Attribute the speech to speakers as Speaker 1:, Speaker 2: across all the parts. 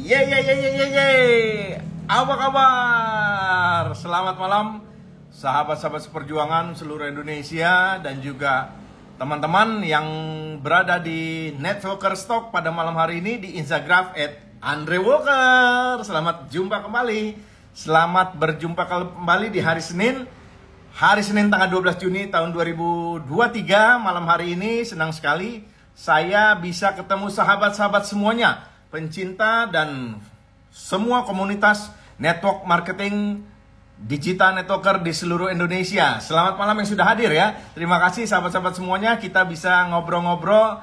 Speaker 1: Ye ye ye ye ye ye. Apa kabar? Selamat malam sahabat-sahabat seperjuangan seluruh Indonesia dan juga teman-teman yang berada di Networker Stock pada malam hari ini di Instagram @andrewalker. Selamat jumpa kembali. Selamat berjumpa kembali di hari Senin. Hari Senin tanggal 12 Juni tahun 2023. Malam hari ini senang sekali saya bisa ketemu sahabat-sahabat semuanya, pencinta dan semua komunitas network marketing digital networker di seluruh Indonesia. Selamat malam yang sudah hadir ya. Terima kasih sahabat-sahabat semuanya. Kita bisa ngobrol-ngobrol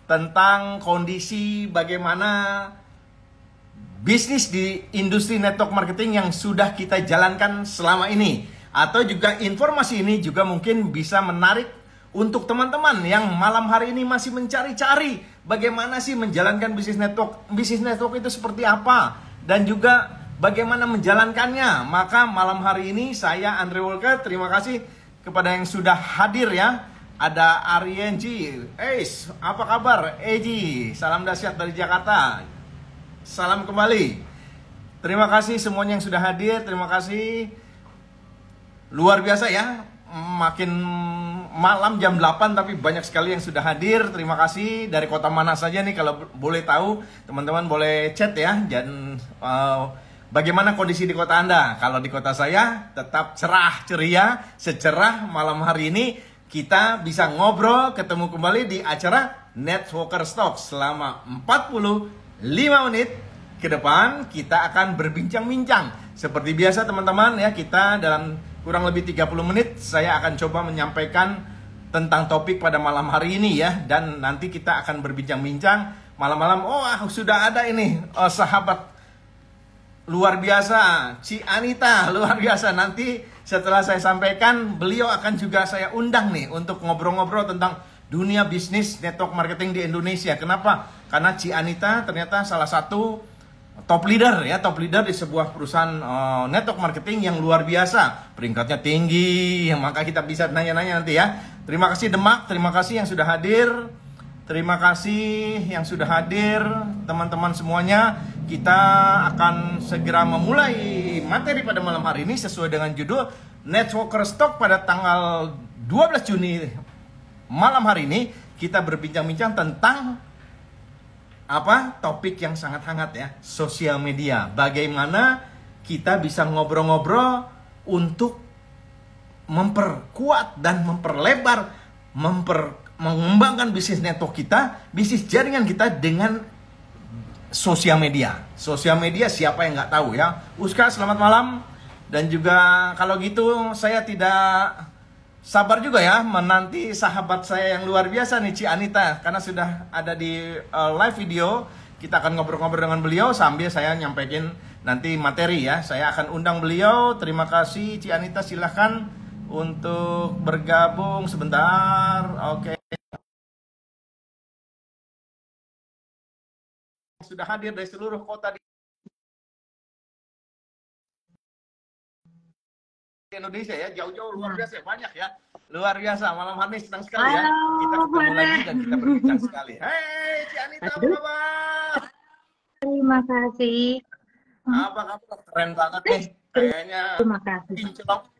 Speaker 1: tentang kondisi bagaimana bisnis di industri network marketing yang sudah kita jalankan selama ini. Atau juga informasi ini juga mungkin bisa menarik untuk teman-teman yang malam hari ini masih mencari-cari bagaimana sih menjalankan bisnis network. Bisnis network itu seperti apa dan juga bagaimana menjalankannya. Maka malam hari ini saya Andre Walker, terima kasih kepada yang sudah hadir ya. Ada Arienji, apa kabar? Eji, salam dahsyat dari Jakarta. Salam kembali. Terima kasih semuanya yang sudah hadir, terima kasih. Luar biasa ya. Makin malam jam 8 tapi banyak sekali yang sudah hadir. Terima kasih. Dari kota mana saja nih kalau boleh tahu, teman-teman boleh chat ya. Dan bagaimana kondisi di kota Anda? Kalau di kota saya tetap cerah ceria, secerah malam hari ini. Kita bisa ngobrol, ketemu kembali di acara Networker Stock selama 45 menit ke depan. Kita akan berbincang-bincang seperti biasa teman-teman ya. Kita dalam kurang lebih 30 menit saya akan coba menyampaikan tentang topik pada malam hari ini ya. Dan nanti kita akan berbincang-bincang malam-malam. Sudah ada ini sahabat luar biasa, Ci Anita, luar biasa. Nanti setelah saya sampaikan, beliau akan juga saya undang nih untuk ngobrol-ngobrol tentang dunia bisnis network marketing di Indonesia. Kenapa? Karena Ci Anita ternyata salah satu top leader ya, top leader di sebuah perusahaan network marketing yang luar biasa, peringkatnya tinggi, maka kita bisa nanya-nanya nanti ya. Terima kasih Demak, terima kasih yang sudah hadir, terima kasih yang sudah hadir teman-teman semuanya. Kita akan segera memulai materi pada malam hari ini sesuai dengan judul Networker Stock pada tanggal 12 Juni malam hari ini. Kita berbincang-bincang tentang topik yang sangat hangat ya, sosial media. Bagaimana kita bisa ngobrol-ngobrol untuk memperkuat dan memperlebar, mengembangkan bisnis network kita, bisnis jaringan kita dengan sosial media. Sosial media siapa yang nggak tahu ya. Uska, selamat malam. Dan juga kalau gitu saya tidak sabar juga ya menanti sahabat saya yang luar biasa nih, Ci Anita, karena sudah ada di live video. Kita akan ngobrol-ngobrol dengan beliau sambil saya nyampaikan nanti materi ya. Saya akan undang beliau. Terima kasih Ci Anita, silahkan untuk bergabung sebentar. Oke. Sudah hadir dari seluruh kota di Indonesia ya, jauh-jauh luar biasa, banyak ya, luar biasa. Malam hari senang sekali ya, kita ketemu lagi dan kita berbincang sekali. Ci Anita, apa kabar?
Speaker 2: Terima kasih.
Speaker 1: Apa kabar? Keren banget nih, kayaknya
Speaker 2: Terima kasih.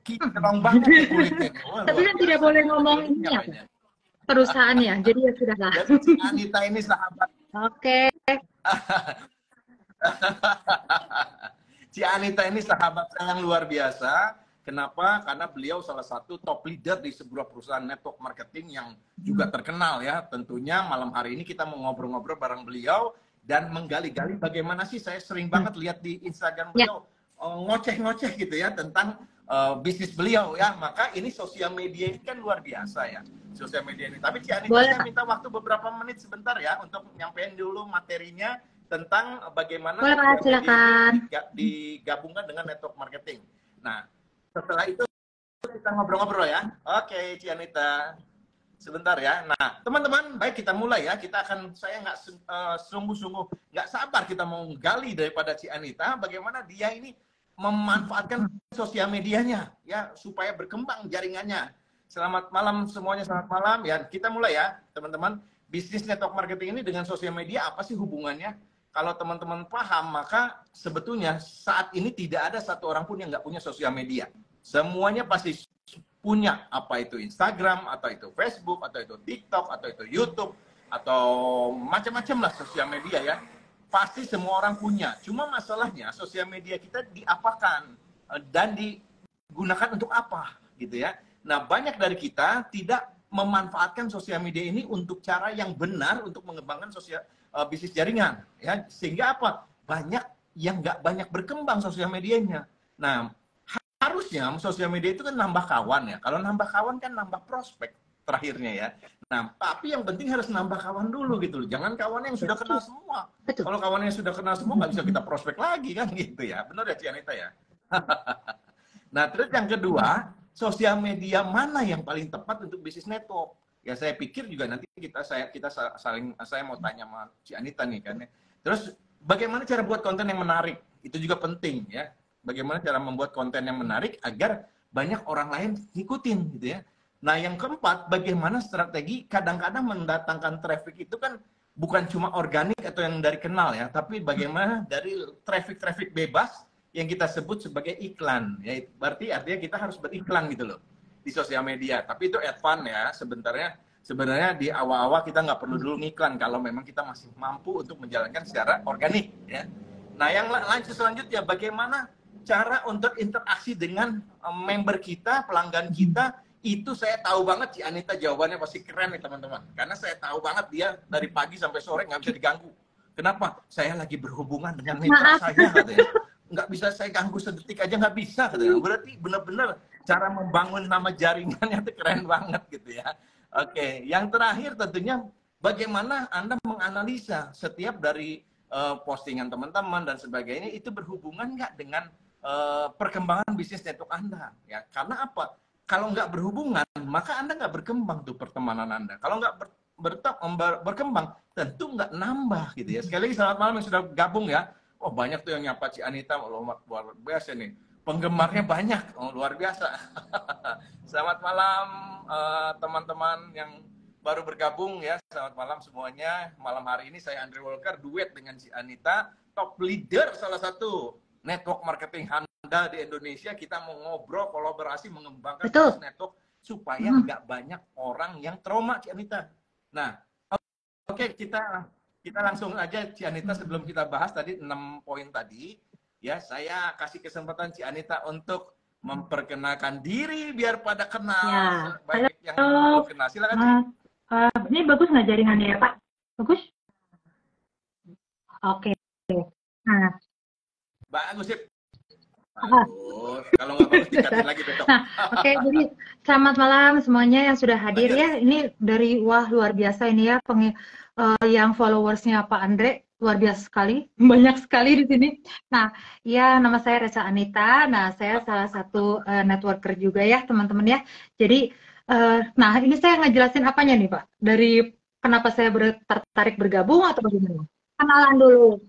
Speaker 1: kinclong banget nih kulitnya.
Speaker 2: Tapi kan tidak boleh ngomong ini ya, perusahaannya, jadi ya sudahlah.
Speaker 1: Jadi Ci Anita ini sahabat.
Speaker 2: Oke.
Speaker 1: Ci Anita ini sahabat saya yang luar biasa. Kenapa? Karena beliau salah satu top leader di sebuah perusahaan network marketing yang juga terkenal ya. Tentunya malam hari ini kita mau ngobrol-ngobrol bareng beliau dan menggali-gali bagaimana sih, saya sering banget lihat di Instagram beliau ngoceh-ngoceh gitu ya tentang bisnis beliau ya. Maka ini sosial media ini kan luar biasa ya, sosial media ini. Tapi Ci Anita, saya minta waktu beberapa menit sebentar ya untuk nyampein dulu materinya tentang bagaimana digabungkan dengan network marketing. Nah, setelah itu kita ngobrol-ngobrol ya. Oke, Ci Anita, sebentar ya. Nah, teman-teman, baik kita mulai ya. Saya nggak sungguh-sungguh nggak sabar kita mau gali daripada Ci Anita bagaimana dia ini memanfaatkan sosial medianya ya supaya berkembang jaringannya. Selamat malam semuanya, selamat malam ya. Kita mulai ya, teman-teman. Bisnis network marketing ini dengan sosial media apa sih hubungannya? kalau teman-teman paham, maka sebetulnya saat ini tidak ada satu orang pun yang nggak punya sosial media. Semuanya pasti punya, apa itu Instagram, atau itu Facebook, atau itu TikTok, atau itu YouTube, atau macam-macam lah sosial media ya. Pasti semua orang punya. Cuma masalahnya sosial media kita diapakan dan digunakan untuk apa gitu ya. Nah, banyak dari kita tidak memanfaatkan sosial media ini untuk cara yang benar untuk mengembangkan bisnis jaringan ya, sehingga apa? Banyak yang nggak banyak berkembang sosial medianya. Nah, harusnya sosial media itu kan nambah kawan ya. Kalau nambah kawan kan nambah prospek terakhirnya ya. Nah, tapi yang penting harus nambah kawan dulu gitu loh. Jangan kawan yang sudah kenal semua.
Speaker 2: Betul.
Speaker 1: Kalau kawan yang sudah kenal semua nggak bisa kita prospek lagi kan gitu ya. Benar ya Cianita ya? Nah, terus yang kedua, sosial media mana yang paling tepat untuk bisnis network? Ya saya pikir juga nanti saya mau tanya sama Cianita nih kan ya. Terus bagaimana cara buat konten yang menarik? Itu juga penting ya. Bagaimana cara membuat konten yang menarik agar banyak orang lain ngikutin gitu ya. Nah, yang keempat, bagaimana strategi kadang-kadang mendatangkan traffic itu kan bukan cuma organik atau yang dari kenal ya, tapi bagaimana dari traffic bebas yang kita sebut sebagai iklan. Ya, berarti artinya kita harus beriklan gitu loh di sosial media. Tapi itu advance ya, sebenarnya di awal-awal kita nggak perlu dulu ngiklan kalau memang kita masih mampu untuk menjalankan secara organik ya. Nah, yang lanjut selanjutnya, bagaimana cara untuk interaksi dengan member kita, pelanggan kita. Itu saya tahu banget Cianita jawabannya pasti keren nih teman-teman. Karena saya tahu banget dia dari pagi sampai sore nggak bisa diganggu. Kenapa? Saya lagi berhubungan dengan mitra saya katanya. Nggak bisa saya ganggu sedetik aja nggak bisa katanya. Berarti benar-benar cara membangun nama jaringannya itu keren banget gitu ya. Oke, yang terakhir tentunya bagaimana Anda menganalisa setiap dari postingan teman-teman dan sebagainya itu berhubungan nggak dengan perkembangan bisnis network Anda ya. Karena apa? Kalau nggak berhubungan, maka Anda nggak berkembang tuh pertemanan Anda. Kalau nggak berkembang, tentu nggak nambah gitu ya. Sekali lagi selamat malam yang sudah gabung ya. Oh, banyak tuh yang nyapa Cianita, luar biasa nih. Penggemarnya banyak, luar biasa. Selamat malam teman-teman yang baru bergabung ya. Selamat malam semuanya. Malam hari ini saya Andre Walker duet dengan Cianita, top leader salah satu network marketing Anda di Indonesia. Kita mau ngobrol, kolaborasi, mengembangkan network supaya nggak banyak orang yang trauma, Cianita. Nah, oke, kita langsung aja Cianita sebelum kita bahas tadi 6 poin tadi. Ya, saya kasih kesempatan Cianita untuk memperkenalkan diri biar pada kenal.
Speaker 2: Ya.
Speaker 1: Baik yang belum kenal, silakan Ci.
Speaker 2: Ini bagus nggak jaringannya ya Pak? Bagus? Oke. Nah.
Speaker 1: Bagus sip. Kalau nggak bagus dikatin lagi besok.
Speaker 2: Nah, oke, jadi selamat malam semuanya yang sudah hadir ya. Ini dari luar biasa ini ya, yang followersnya Pak Andre luar biasa sekali, banyak sekali di sini. Nah, ya nama saya Reza Anita. Nah, saya salah satu networker juga ya teman-teman ya. Jadi, nah ini saya ngejelasin apanya nih Pak? Dari kenapa saya tertarik bergabung atau bagaimana? Kenalan dulu.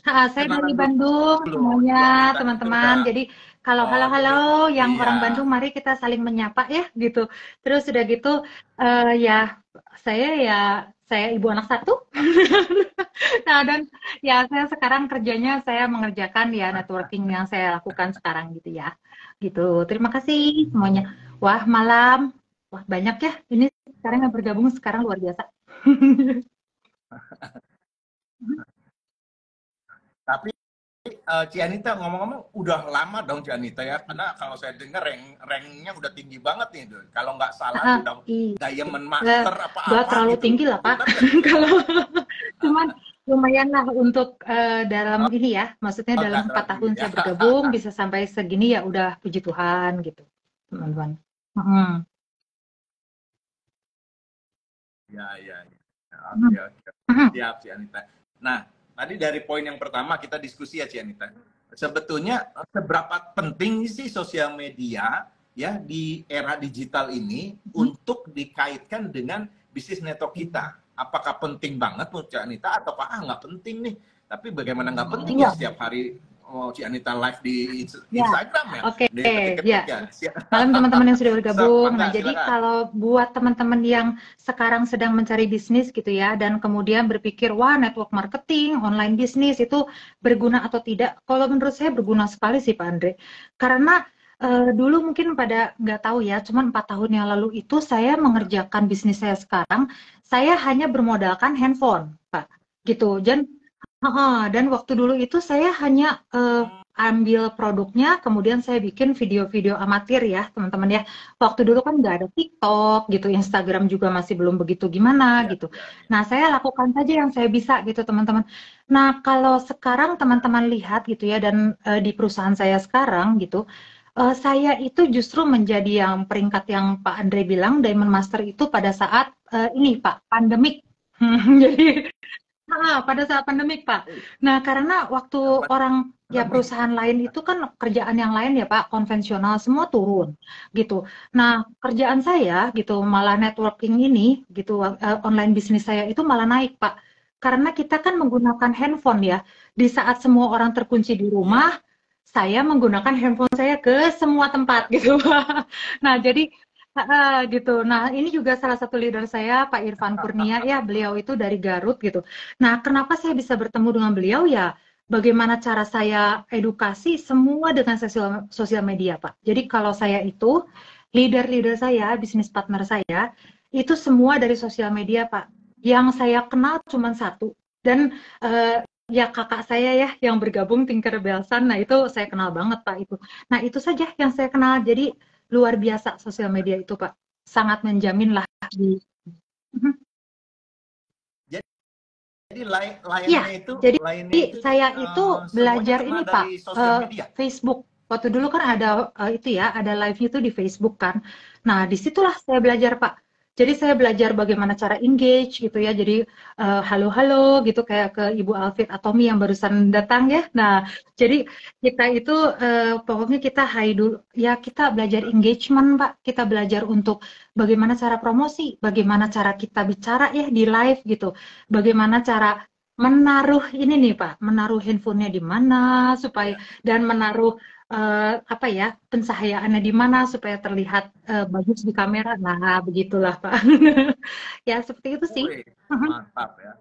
Speaker 2: Saya dari Bandung semuanya teman-teman. Jadi kalau halo-halo yang orang Bandung, mari kita saling menyapa ya gitu. Terus udah gitu ya saya ibu anak satu. Nah, dan ya saya sekarang kerjanya saya mengerjakan ya networking yang saya lakukan sekarang gitu ya. Gitu. Terima kasih semuanya. Wah, malam. Wah, banyak ya. Ini sekarang yang bergabung sekarang luar biasa.
Speaker 1: Tapi Cianita ngomong-ngomong udah lama dong Cianita ya, karena kalau saya dengar ranknya udah tinggi banget nih, kalau nggak salah udah Diamond Master apa-apa.
Speaker 2: Nggak terlalu gitu. Tinggi lah Pak, kalau cuman lumayan lah untuk dalam ini ya, maksudnya dalam 4 tahun saya bergabung bisa sampai segini ya udah puji Tuhan gitu teman-teman.
Speaker 1: Ya. Oke. Siap Cianita. Nah, tadi dari poin yang pertama kita diskusi ya Cianita. Sebetulnya seberapa penting sih sosial media ya di era digital ini untuk dikaitkan dengan bisnis network kita? Apakah penting banget menurut Cianita ataukah nggak penting nih? Tapi bagaimana nggak penting ya setiap hari Ci Anita live di
Speaker 2: Ya,
Speaker 1: Instagram ya?
Speaker 2: oke,
Speaker 1: Deket-deket
Speaker 2: ya.
Speaker 1: aja.
Speaker 2: Malam teman-teman yang sudah
Speaker 1: Sok,
Speaker 2: bergabung. Nah,
Speaker 1: Mangga,
Speaker 2: jadi
Speaker 1: silakan.
Speaker 2: kalau buat teman-teman yang sekarang sedang mencari bisnis gitu ya, dan kemudian berpikir, wah network marketing, online bisnis itu berguna atau tidak? Kalau menurut saya berguna sekali sih Pak Andre. Karena dulu mungkin pada nggak tahu ya, cuman 4 tahun yang lalu itu saya mengerjakan bisnis saya sekarang, saya hanya bermodalkan handphone, Pak. Gitu. Dan waktu dulu itu saya hanya ambil produknya, kemudian saya bikin video-video amatir ya, teman-teman ya. Waktu dulu kan nggak ada TikTok gitu, Instagram juga masih belum begitu gimana
Speaker 1: Ya,
Speaker 2: gitu.
Speaker 1: ya, ya.
Speaker 2: Nah, saya lakukan saja yang saya bisa gitu, teman-teman. Nah, kalau sekarang teman-teman lihat gitu ya, dan di perusahaan saya sekarang gitu, saya itu justru menjadi yang peringkat yang Pak Andre bilang, Diamond Master itu pada saat ini Pak, pandemik. Jadi pada saat pandemik, Pak. Nah, karena waktu
Speaker 1: Dapat
Speaker 2: orang ya
Speaker 1: lebih.
Speaker 2: perusahaan lain itu kan kerjaan yang lain ya, Pak, konvensional semua turun gitu. Nah, kerjaan saya gitu malah networking ini gitu online bisnis saya itu malah naik, Pak. Karena kita kan menggunakan handphone ya. Di saat semua orang terkunci di
Speaker 1: Iya,
Speaker 2: rumah, saya menggunakan handphone saya ke semua tempat
Speaker 1: ya.
Speaker 2: gitu, Pak. Nah, jadi gitu. Nah, ini juga salah satu leader saya, Pak Irfan Kurnia, ya beliau itu dari Garut gitu. Nah, kenapa saya bisa bertemu dengan beliau ya? Bagaimana cara saya edukasi semua dengan sosial media, Pak. Jadi kalau saya itu leader-leader saya, bisnis partner saya, itu semua dari sosial media, Pak. Yang saya kenal cuma satu dan ya kakak saya ya yang bergabung Tinker Belsan. Nah, itu saya kenal banget, Pak itu. Nah, itu saja yang saya kenal. Jadi luar biasa sosial media itu, Pak. Sangat menjamin lah di Mhm.
Speaker 1: Jadi
Speaker 2: Iya, jadi
Speaker 1: lainnya itu
Speaker 2: saya itu
Speaker 1: semuanya
Speaker 2: belajar
Speaker 1: kena
Speaker 2: ini Pak,
Speaker 1: dari sosial media.
Speaker 2: Facebook. Waktu dulu kan ada itu ya, ada live itu di Facebook kan. Nah, disitulah saya belajar Pak. Jadi saya belajar bagaimana cara engage gitu ya. Jadi halo-halo gitu kayak ke Ibu Alfit Atomi yang barusan datang ya. Nah, jadi kita itu pokoknya kita hai dulu ya, kita belajar engagement Pak. Kita belajar untuk bagaimana cara promosi, bagaimana cara kita bicara ya di live gitu. Bagaimana cara menaruh ini nih Pak, menaruh handphonenya di mana supaya
Speaker 1: Ya.
Speaker 2: dan menaruh apa ya pencahayaannya di mana supaya terlihat bagus di kamera. Nah, begitulah Pak. Ya seperti itu sih.
Speaker 1: Wih,
Speaker 2: Mhm.
Speaker 1: mantap ya.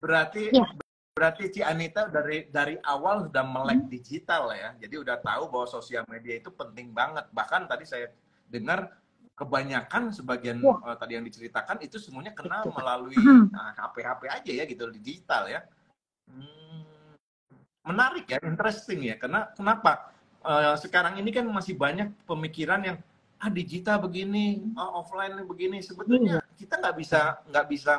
Speaker 1: Berarti
Speaker 2: Ya,
Speaker 1: berarti Ci Anita dari awal sudah melek
Speaker 2: Mhm.
Speaker 1: digital ya. Jadi udah tahu bahwa sosial media itu penting banget. Bahkan tadi saya dengar kebanyakan sebagian
Speaker 2: Ya,
Speaker 1: tadi yang diceritakan itu semuanya kena
Speaker 2: itu Pak.
Speaker 1: melalui
Speaker 2: Mhm.
Speaker 1: HP-HP aja ya gitu digital ya. Hmm, menarik ya, interesting ya. Karena kenapa? Sekarang ini kan masih banyak pemikiran yang digital begini, offline begini.
Speaker 2: Iya.
Speaker 1: Sebetulnya kita nggak bisa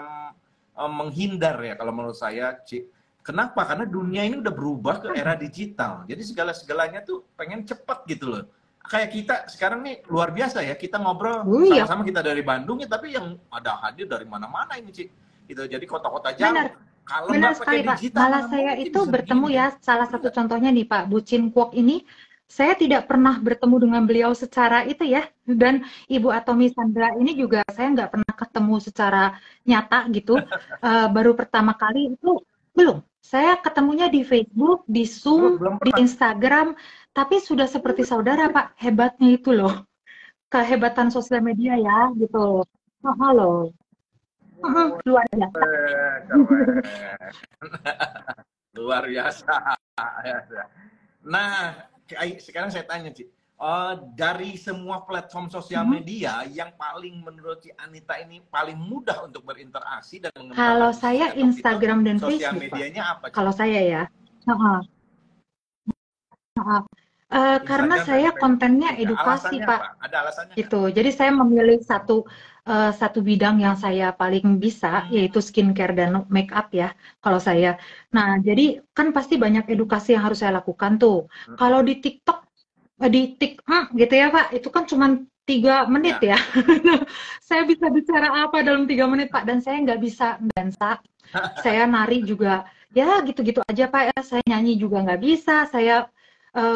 Speaker 1: menghindar ya kalau menurut saya, Ci. Kenapa? Karena dunia ini udah berubah ke era digital. Jadi segala-segalanya tuh pengen cepet gitu loh. Kayak kita sekarang nih luar biasa ya. Kita ngobrol
Speaker 2: Oh iya,
Speaker 1: sama-sama kita dari Bandung ya, tapi yang ada hadir dari mana-mana ini, Ci. Gitu. Jadi kota-kota jauh.
Speaker 2: benar.
Speaker 1: Kalau
Speaker 2: Benar
Speaker 1: nggak pakai
Speaker 2: sekali, Pak.
Speaker 1: digital
Speaker 2: Malah
Speaker 1: mana
Speaker 2: saya
Speaker 1: mungkin
Speaker 2: itu
Speaker 1: bisa
Speaker 2: bertemu
Speaker 1: begini
Speaker 2: ya,
Speaker 1: kan?
Speaker 2: salah
Speaker 1: Betul
Speaker 2: satu
Speaker 1: nggak?
Speaker 2: contohnya nih, Pak, Bucin Kuok ini, saya tidak pernah bertemu dengan beliau secara itu ya, dan Ibu Atomi Sandra ini juga saya nggak pernah ketemu secara nyata gitu. Baru pertama kali itu belum. Saya ketemunya di Facebook, di
Speaker 1: Belum
Speaker 2: Zoom,
Speaker 1: belum
Speaker 2: di
Speaker 1: pernah.
Speaker 2: Instagram, tapi sudah seperti saudara, Pak. Hebatnya itu loh, kehebatan sosial media ya, gitu. Oh, halo. Luar biasa.
Speaker 1: Keren. Luar biasa. Nah, sekarang saya tanya, Ci. Dari semua platform sosial
Speaker 2: Mhm.
Speaker 1: media, yang paling menurut Ci Anita ini paling mudah untuk berinteraksi dan
Speaker 2: Kalau
Speaker 1: mengembangkan bisnis
Speaker 2: saya
Speaker 1: network itu
Speaker 2: Instagram dan
Speaker 1: sosial
Speaker 2: Facebook, Pak.
Speaker 1: medianya apa, Ci?
Speaker 2: Kalau saya ya. Heeh, heeh. Karena
Speaker 1: Instagram dan
Speaker 2: saya kontennya
Speaker 1: Facebook ya.
Speaker 2: edukasi,
Speaker 1: Alasannya
Speaker 2: Pak.
Speaker 1: apa? Ada alasannya nggak?
Speaker 2: Gitu. Jadi saya memilih satu bidang yang saya paling bisa,
Speaker 1: Hmm,
Speaker 2: yaitu skincare dan make up ya, kalau saya. Nah, jadi kan pasti banyak edukasi yang harus saya lakukan tuh.
Speaker 1: mm-mm.
Speaker 2: Kalau di TikTok, di gitu ya Pak, itu kan cuma 3 menit
Speaker 1: Ya.
Speaker 2: ya. Saya bisa bicara apa dalam 3 menit Pak, dan saya nggak bisa dansa, saya nari juga ya gitu-gitu aja Pak ya, saya nyanyi juga nggak bisa, saya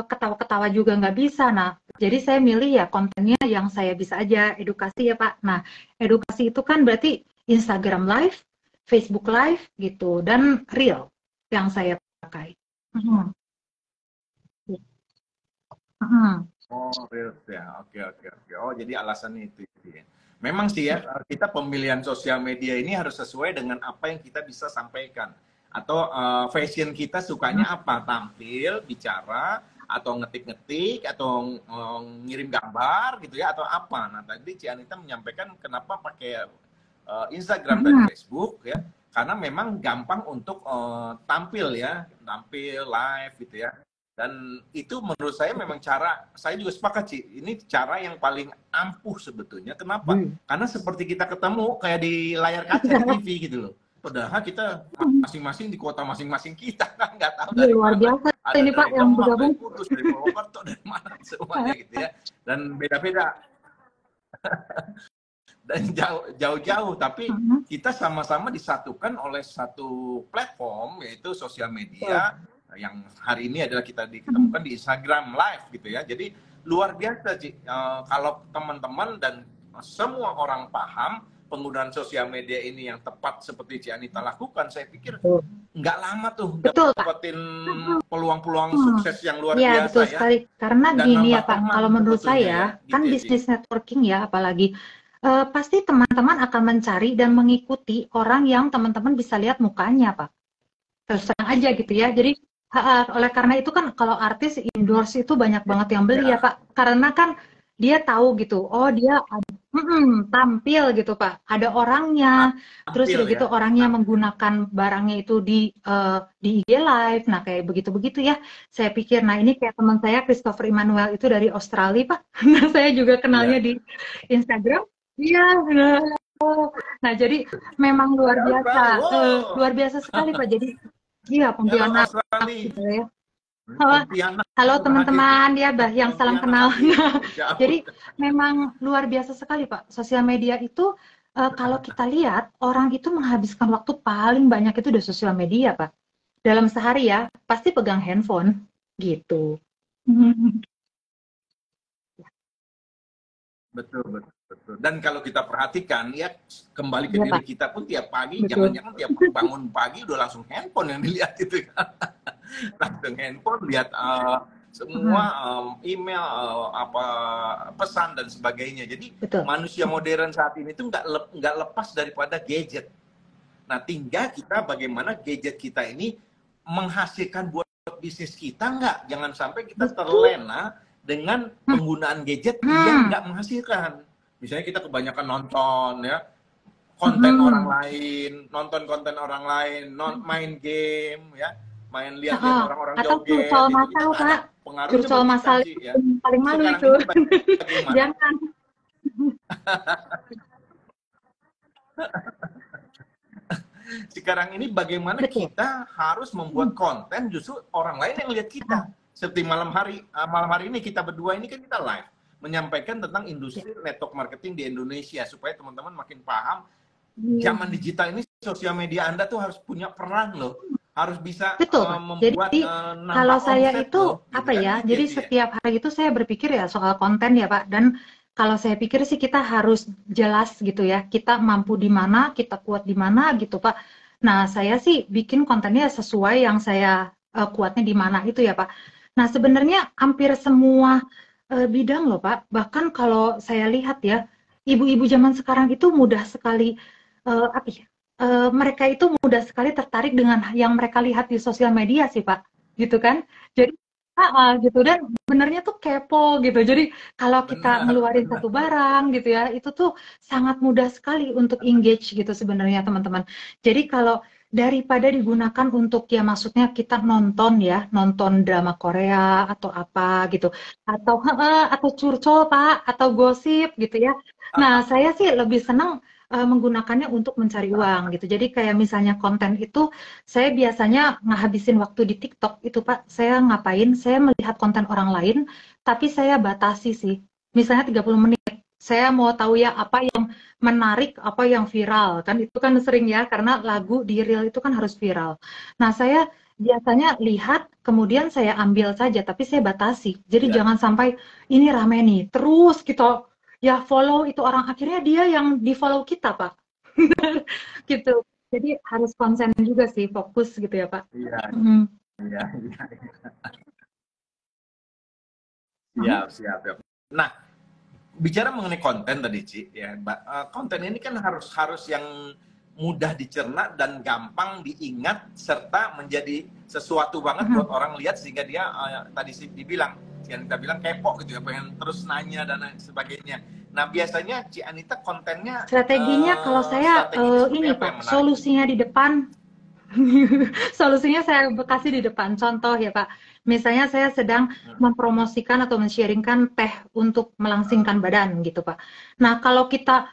Speaker 2: ketawa-ketawa juga nggak bisa. Nah, jadi saya milih ya kontennya yang saya bisa aja, edukasi ya Pak. Nah, edukasi itu kan berarti Instagram Live, Facebook Live gitu, dan Reel yang saya pakai. Mhm. Mhm.
Speaker 1: Oh, reels ya. Oke, oke, oke. Oh, jadi alasannya itu ya. Memang sih ya, kita pemilihan sosial media ini harus sesuai dengan apa yang kita bisa sampaikan. Atau fashion kita sukanya apa? Tampil, bicara, atau ngetik-ngetik, atau ngirim gambar gitu ya, atau apa. Nah, tadi Ci Anita menyampaikan kenapa pakai Instagram dan
Speaker 2: Mhm.
Speaker 1: Facebook ya. Karena memang gampang untuk tampil ya, tampil live gitu ya. Dan itu menurut saya memang cara, saya juga sepakat sih, ini cara yang paling ampuh sebetulnya. Kenapa? Karena seperti kita ketemu kayak di layar kaca di TV gitu loh. Padahal kita masing-masing di kota masing-masing kita kan nggak tahu
Speaker 2: Iya,
Speaker 1: dari
Speaker 2: luar
Speaker 1: mana.
Speaker 2: biasa
Speaker 1: Ada
Speaker 2: ini Pak
Speaker 1: dari
Speaker 2: yang
Speaker 1: Demak, dari
Speaker 2: bergabung.
Speaker 1: Kudus, dari Purwokerto, dari mana semuanya gitu ya. Dan beda-beda dan jauh-jauh, tapi
Speaker 2: Mhm.
Speaker 1: kita sama-sama disatukan oleh satu platform yaitu sosial
Speaker 2: Betul.
Speaker 1: media yang hari ini adalah kita
Speaker 2: Mhm.
Speaker 1: diketemukan di Instagram Live gitu ya. Jadi luar biasa sih kalau teman-teman dan semua orang paham penggunaan sosial media ini yang tepat seperti Ci Anita lakukan, saya pikir
Speaker 2: Betul.
Speaker 1: nggak lama tuh
Speaker 2: Betul, Pak.
Speaker 1: dapetin peluang-peluang
Speaker 2: Mhm.
Speaker 1: sukses yang luar
Speaker 2: Iya,
Speaker 1: biasa
Speaker 2: betul
Speaker 1: ya,
Speaker 2: sekali. Karena
Speaker 1: dan
Speaker 2: gini ya,
Speaker 1: nambah
Speaker 2: Pak,
Speaker 1: teman
Speaker 2: kalau menurut
Speaker 1: sebetulnya
Speaker 2: saya,
Speaker 1: ya
Speaker 2: kan
Speaker 1: gitu ya Ci.
Speaker 2: bisnis networking ya, apalagi pasti teman-teman akan mencari dan mengikuti orang yang teman-teman bisa lihat mukanya, Pak. Terus terang aja gitu ya. Jadi oleh karena itu kan kalau artis endorse itu banyak banget yang beli ya
Speaker 1: Ya,
Speaker 2: Pak. Karena kan dia tahu gitu, oh dia tampil gitu Pak. Ada orangnya, terus
Speaker 1: tampil
Speaker 2: udah gitu
Speaker 1: ya.
Speaker 2: orangnya menggunakan barangnya itu di IG Live. Nah kayak begitu-begitu ya. Saya pikir, nah ini kayak teman saya Christopher Emmanuel itu dari Australia Pak. Nah saya juga kenalnya
Speaker 1: Iya.
Speaker 2: di Instagram. Iya, nah, nah jadi memang luar
Speaker 1: Dari
Speaker 2: biasa,
Speaker 1: Australia. Wow.
Speaker 2: luar biasa sekali Pak. Jadi iya
Speaker 1: Halo
Speaker 2: Pontianak
Speaker 1: Australia.
Speaker 2: gitu ya. Halo,
Speaker 1: Pontianak
Speaker 2: halo
Speaker 1: sudah hadir nih.
Speaker 2: teman-teman ya, bah yang salam
Speaker 1: Pontianak
Speaker 2: kenal.
Speaker 1: hadir.
Speaker 2: Nah,
Speaker 1: Jauh.
Speaker 2: jadi memang luar biasa sekali Pak. Sosial media itu kalau kita lihat orang itu menghabiskan waktu paling banyak itu di sosial media Pak. Dalam sehari ya, pasti pegang handphone gitu.
Speaker 1: Betul, betul, betul. Dan kalau kita perhatikan ya kembali ke
Speaker 2: Iya
Speaker 1: diri
Speaker 2: Pak,
Speaker 1: kita pun tiap pagi,
Speaker 2: betul.
Speaker 1: jangan-jangan tiap bangun pagi udah langsung handphone yang dilihat itu kan. Langsung handphone lihat semua
Speaker 2: Mhm,
Speaker 1: email apa pesan dan sebagainya. Jadi
Speaker 2: betul.
Speaker 1: manusia modern saat ini tuh nggak lepas daripada gadget. Nah, tinggal kita bagaimana gadget kita ini menghasilkan buat bisnis kita nggak. Jangan sampai kita
Speaker 2: Betul.
Speaker 1: terlena dengan
Speaker 2: Hmm,
Speaker 1: penggunaan gadget yang
Speaker 2: hmm,
Speaker 1: nggak menghasilkan. Misalnya kita kebanyakan nonton ya, konten orang
Speaker 2: hmm.
Speaker 1: lain, nonton konten orang lain, main game ya, main lihat-lihat
Speaker 2: Heeh.
Speaker 1: orang-orang
Speaker 2: Atau curcol
Speaker 1: joget itu
Speaker 2: masal
Speaker 1: nggak ada
Speaker 2: Pak.
Speaker 1: pengaruhnya
Speaker 2: Curcol
Speaker 1: buat kita
Speaker 2: masal
Speaker 1: sih
Speaker 2: itu
Speaker 1: ya.
Speaker 2: yang paling
Speaker 1: Jadi
Speaker 2: malu
Speaker 1: sekarang
Speaker 2: itu.
Speaker 1: ini bagaimana
Speaker 2: Jangan.
Speaker 1: sekarang ini bagaimana
Speaker 2: Betul.
Speaker 1: kita harus membuat konten justru orang lain yang lihat kita. Seperti malam hari ini kita berdua ini kan kita live menyampaikan tentang
Speaker 2: Ya.
Speaker 1: industri network marketing di Indonesia supaya teman-teman makin paham
Speaker 2: Iya.
Speaker 1: zaman digital ini sosial media Anda tuh harus punya peran loh. Harus bisa
Speaker 2: Betul, Pak.
Speaker 1: membuat
Speaker 2: Jadi kalau
Speaker 1: nambah
Speaker 2: saya
Speaker 1: omset
Speaker 2: itu
Speaker 1: loh, gitu
Speaker 2: apa
Speaker 1: kan
Speaker 2: ya?
Speaker 1: gitu ya
Speaker 2: Jadi
Speaker 1: Ci ya.
Speaker 2: setiap hari itu saya berpikir ya soal konten ya, Pak. Dan kalau saya pikir sih kita harus jelas gitu ya. Kita mampu di mana, kita kuat di mana gitu, Pak. Nah, saya sih bikin kontennya sesuai yang saya kuatnya di mana itu ya, Pak. Nah, sebenarnya hampir semua bidang loh, Pak. Bahkan kalau saya lihat ya, ibu-ibu zaman sekarang itu mudah sekali apa ya? Mereka itu mudah sekali tertarik dengan yang mereka lihat di sosial media sih Pak, gitu kan. Jadi gitu dan benernya tuh kepo gitu. Jadi kalau kita
Speaker 1: Benar,
Speaker 2: ngeluarin
Speaker 1: benar.
Speaker 2: satu barang gitu ya, itu tuh sangat mudah sekali untuk engage gitu sebenarnya teman-teman. Jadi kalau daripada digunakan untuk ya maksudnya kita nonton ya, nonton drama Korea atau apa gitu, atau curcol Pak, atau gosip gitu ya. Nah, saya sih lebih senang menggunakannya untuk mencari uang gitu. Jadi kayak misalnya konten itu, saya biasanya ngahabisin waktu di TikTok itu Pak, saya ngapain, saya melihat konten orang lain, tapi saya batasi sih. Misalnya 30 menit, saya mau tahu ya apa yang menarik, apa yang viral. Kan itu kan sering ya, karena lagu di Reel itu kan harus viral. Nah, saya biasanya lihat, kemudian saya ambil saja, tapi saya batasi. Jadi
Speaker 1: Ya,
Speaker 2: jangan sampai ini rame nih, terus kita ya follow itu orang akhirnya dia yang di follow kita Pak gitu jadi harus konsen juga sih fokus gitu ya Pak.
Speaker 1: iya.
Speaker 2: Mm.
Speaker 1: Iya, iya,
Speaker 2: Hmm.
Speaker 1: siap, siap, siap. Nah, bicara mengenai konten tadi, Ci, ya, konten ini kan harus harus yang mudah dicerna dan gampang diingat serta menjadi sesuatu banget buat
Speaker 2: Hmm.
Speaker 1: orang lihat sehingga dia tadi sih dibilang, Ci Anita bilang kepo gitu ya, pengen terus nanya dan lain sebagainya. Nah, biasanya Ci Anita kontennya
Speaker 2: Strateginya kalau saya
Speaker 1: strateginya seperti
Speaker 2: ini
Speaker 1: apa yang
Speaker 2: Pak,
Speaker 1: menarik tuh?
Speaker 2: solusinya di depan. Solusinya saya kasih di depan. Contoh ya Pak, misalnya saya sedang
Speaker 1: Hmm.
Speaker 2: mempromosikan atau men-sharingkan teh untuk melangsingkan badan gitu Pak. Nah kalau kita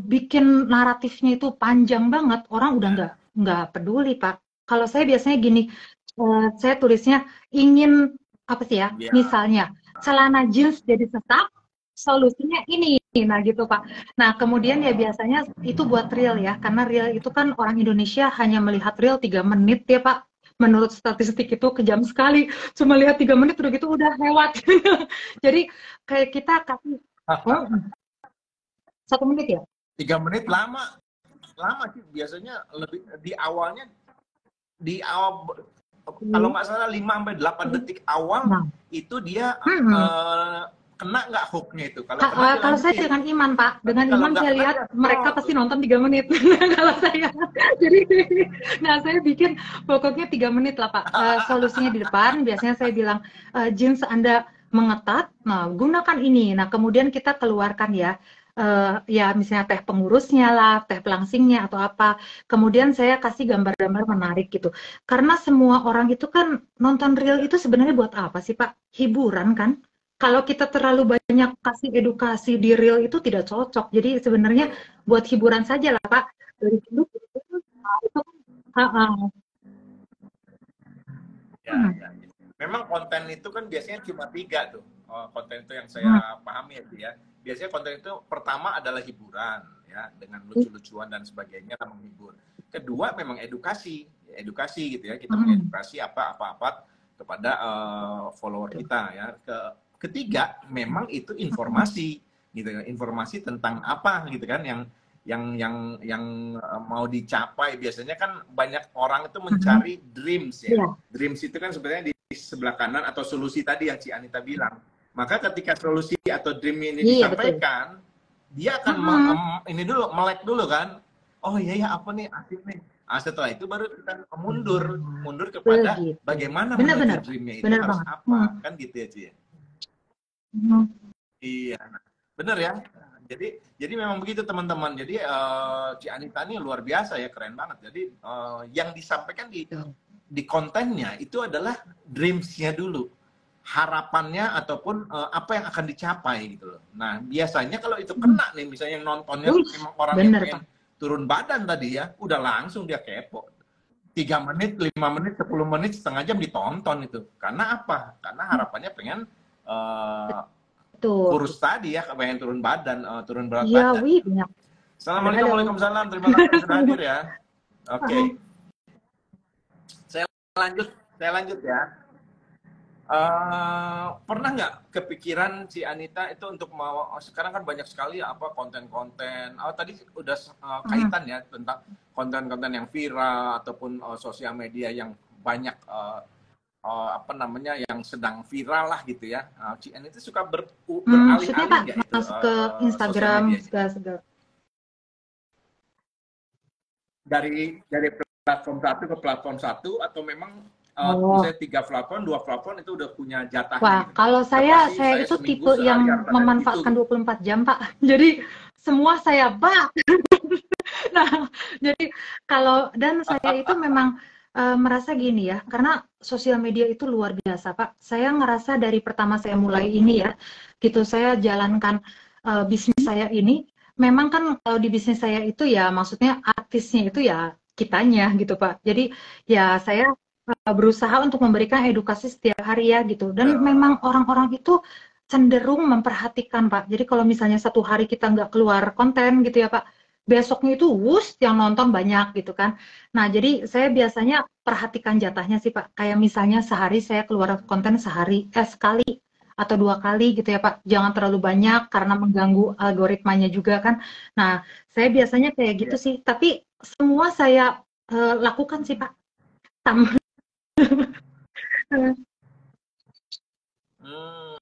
Speaker 2: bikin naratifnya itu panjang banget, orang udah
Speaker 1: Ya,
Speaker 2: nggak peduli Pak. Kalau saya biasanya gini, saya tulisnya ingin apa sih ya?
Speaker 1: ya,
Speaker 2: Misalnya celana jeans jadi sesak, solusinya ini. Nah gitu Pak. Nah, kemudian ya biasanya itu buat reel ya, karena reel itu kan orang Indonesia hanya melihat reel 3 menit ya Pak. Menurut statistik itu kejam sekali, cuma lihat 3 menit udah gitu udah lewat. Jadi kayak kita kasih, oh 1 menit ya?
Speaker 1: 3 menit lama, lama sih biasanya lebih di awalnya di awal kalau
Speaker 2: Iya.
Speaker 1: nggak salah 5 sampai 8 detik awal
Speaker 2: Nah,
Speaker 1: itu dia
Speaker 2: mm-mm.
Speaker 1: kena nggak hooknya itu. Kalau kena
Speaker 2: Kalau saya
Speaker 1: dilanjutin.
Speaker 2: dengan Iman, Pak.
Speaker 1: Tapi
Speaker 2: Dengan
Speaker 1: kalau
Speaker 2: Iman
Speaker 1: nggak
Speaker 2: saya
Speaker 1: kena
Speaker 2: lihat
Speaker 1: dia
Speaker 2: mereka
Speaker 1: scroll
Speaker 2: pasti
Speaker 1: tuh.
Speaker 2: nonton 3 menit. Kalau saya. Jadi, nah saya bikin pokoknya 3 menit lah, Pak. Solusinya di depan, biasanya saya bilang, jeans Anda mengetat, nah gunakan ini. Nah kemudian kita keluarkan ya, ya misalnya teh pengurusnya lah, teh pelangsingnya atau apa. Kemudian saya kasih gambar-gambar menarik gitu. Karena semua orang itu kan nonton reel
Speaker 1: Ya.
Speaker 2: itu sebenarnya buat apa sih, Pak? Hiburan kan? Kalau kita terlalu banyak kasih edukasi di reel itu tidak cocok. Jadi sebenarnya
Speaker 1: Betul.
Speaker 2: buat hiburan saja lah Pak. Dari dulu itu kan,
Speaker 1: Ya, ya. Memang konten itu kan biasanya cuma tiga tuh. Konten itu yang
Speaker 2: hmm,
Speaker 1: saya pahami ya. Biasanya konten itu pertama adalah hiburan ya dengan lucu-lucuan dan sebagainya menghibur. Kedua memang edukasi, edukasi gitu ya. Kita
Speaker 2: hmm,
Speaker 1: mengedukasi apa-apa kepada follower kita ya. Ketiga memang itu informasi gitu ya. Informasi tentang apa gitu kan yang mau dicapai. Biasanya kan banyak orang itu mencari dreams ya.
Speaker 2: iya,
Speaker 1: Dreams itu kan sebenarnya di sebelah kanan atau solusi tadi yang si Anita bilang. Maka ketika solusi atau dream ini
Speaker 2: iya betul.
Speaker 1: disampaikan, dia akan
Speaker 2: Hmm,
Speaker 1: ini dulu melek dulu kan. Oh iya ya apa nih asik nih. Nah, setelah itu baru kita mundur,
Speaker 2: nah,
Speaker 1: mundur kepada
Speaker 2: begitu.
Speaker 1: bagaimana
Speaker 2: Benar-benar
Speaker 1: menuju
Speaker 2: Pak,
Speaker 1: dreamnya itu
Speaker 2: benar
Speaker 1: harus
Speaker 2: banget.
Speaker 1: apa, kan gitu ya Ci.
Speaker 2: Hmm,
Speaker 1: Iya, bener ya. Jadi jadi memang begitu teman-teman. Jadi Ci Anita ini luar biasa ya, keren banget. Jadi yang disampaikan
Speaker 2: betul.
Speaker 1: di kontennya itu adalah dreams-nya dulu, harapannya ataupun apa yang akan dicapai gitu loh. Nah biasanya kalau itu
Speaker 2: Hmm,
Speaker 1: kena nih, misalnya yang nontonnya
Speaker 2: wih,
Speaker 1: memang orang yang
Speaker 2: benar
Speaker 1: pengen
Speaker 2: Pak.
Speaker 1: turun badan tadi ya, udah langsung dia kepo. 3 menit, 5 menit, 10 menit, setengah jam ditonton itu. Karena apa? Karena harapannya pengen uh,
Speaker 2: Betul.
Speaker 1: kurus tadi ya, pengen turun badan, turun berat
Speaker 2: Iya,
Speaker 1: badan.
Speaker 2: wih banyak.
Speaker 1: Assalamualaikum,
Speaker 2: Halo.
Speaker 1: waalaikumsalam. Terima kasih sudah
Speaker 2: Semua.
Speaker 1: hadir ya. Oke, saya lanjut, saya lanjut ya. Pernah nggak kepikiran si Anita itu untuk mau sekarang kan banyak sekali apa konten-konten. Tadi udah
Speaker 2: Hmm,
Speaker 1: kaitan ya tentang konten-konten yang viral ataupun sosial media yang banyak apa namanya yang sedang viral lah gitu ya. Si Anita suka
Speaker 2: maksudnya
Speaker 1: beralih-alih
Speaker 2: Pak
Speaker 1: nggak itu
Speaker 2: masuk ke
Speaker 1: sosial
Speaker 2: Instagram
Speaker 1: medianya?
Speaker 2: segala-segala.
Speaker 1: Dari platform satu ke platform satu atau memang
Speaker 2: Oh,
Speaker 1: misalnya 3 platform, 2 platform itu udah punya jatahnya
Speaker 2: wah,
Speaker 1: gitu.
Speaker 2: kalau
Speaker 1: Udah
Speaker 2: saya,
Speaker 1: pasti
Speaker 2: saya
Speaker 1: saya
Speaker 2: itu
Speaker 1: seminggu
Speaker 2: tipe
Speaker 1: sehari
Speaker 2: yang
Speaker 1: harus ada di situ
Speaker 2: memanfaatkan
Speaker 1: gitu.
Speaker 2: 24 jam, Pak. Jadi semua saya bak. Nah, jadi kalau dan saya itu memang merasa gini ya, karena sosial media itu luar biasa, Pak. Saya ngerasa dari pertama saya mulai ini ya, gitu saya jalankan bisnis saya ini, memang kan kalau di bisnis saya itu ya maksudnya artisnya itu ya kitanya gitu, Pak. Jadi ya saya berusaha untuk memberikan edukasi setiap hari ya gitu. Dan memang orang-orang itu cenderung memperhatikan Pak. Jadi kalau misalnya satu hari kita nggak keluar konten gitu ya Pak, besoknya itu wus yang nonton banyak gitu kan. Nah jadi saya biasanya perhatikan jatahnya sih Pak. Kayak misalnya sehari saya keluar konten sekali atau 2 kali gitu ya Pak. Jangan terlalu banyak karena mengganggu algoritmanya juga kan. Nah saya biasanya kayak gitu
Speaker 1: Ya.
Speaker 2: sih. Tapi semua saya lakukan sih Pak.
Speaker 1: Hmm,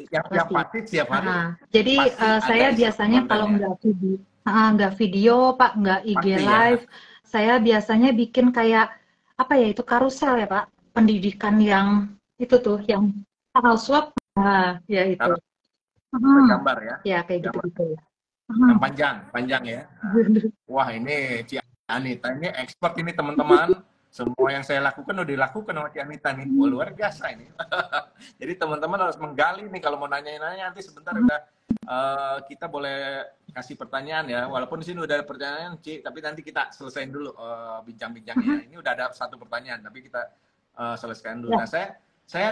Speaker 1: yang
Speaker 2: Pasti.
Speaker 1: pasti setiap hari
Speaker 2: Jadi
Speaker 1: pasti ada
Speaker 2: saya
Speaker 1: isi
Speaker 2: biasanya kalau
Speaker 1: kontennya.
Speaker 2: nggak video Pak, nggak IG
Speaker 1: Pasti ya.
Speaker 2: live, saya biasanya bikin kayak apa ya itu karusel ya Pak, pendidikan yang itu tuh, yang swap, ya itu.
Speaker 1: Harus
Speaker 2: Hmm,
Speaker 1: gambar ya.
Speaker 2: ya kayak
Speaker 1: Gambar
Speaker 2: gitu-gitu ya.
Speaker 1: yang
Speaker 2: Hmm.
Speaker 1: panjang, panjang ya. Nah, wah ini Ci Anita ini expert ini teman-teman. Semua yang saya lakukan udah dilakukan sama Ci Anita nih. Wah, luar biasa ini. Jadi teman-teman harus menggali nih kalau mau nanya-nanya nanti sebentar udah kita boleh kasih pertanyaan ya. Walaupun di sini udah ada pertanyaan Ci, tapi nanti kita selesaiin dulu bincang-bincangnya. Ini udah ada satu pertanyaan, tapi kita selesaikan dulu.
Speaker 2: Ya.
Speaker 1: Nah, saya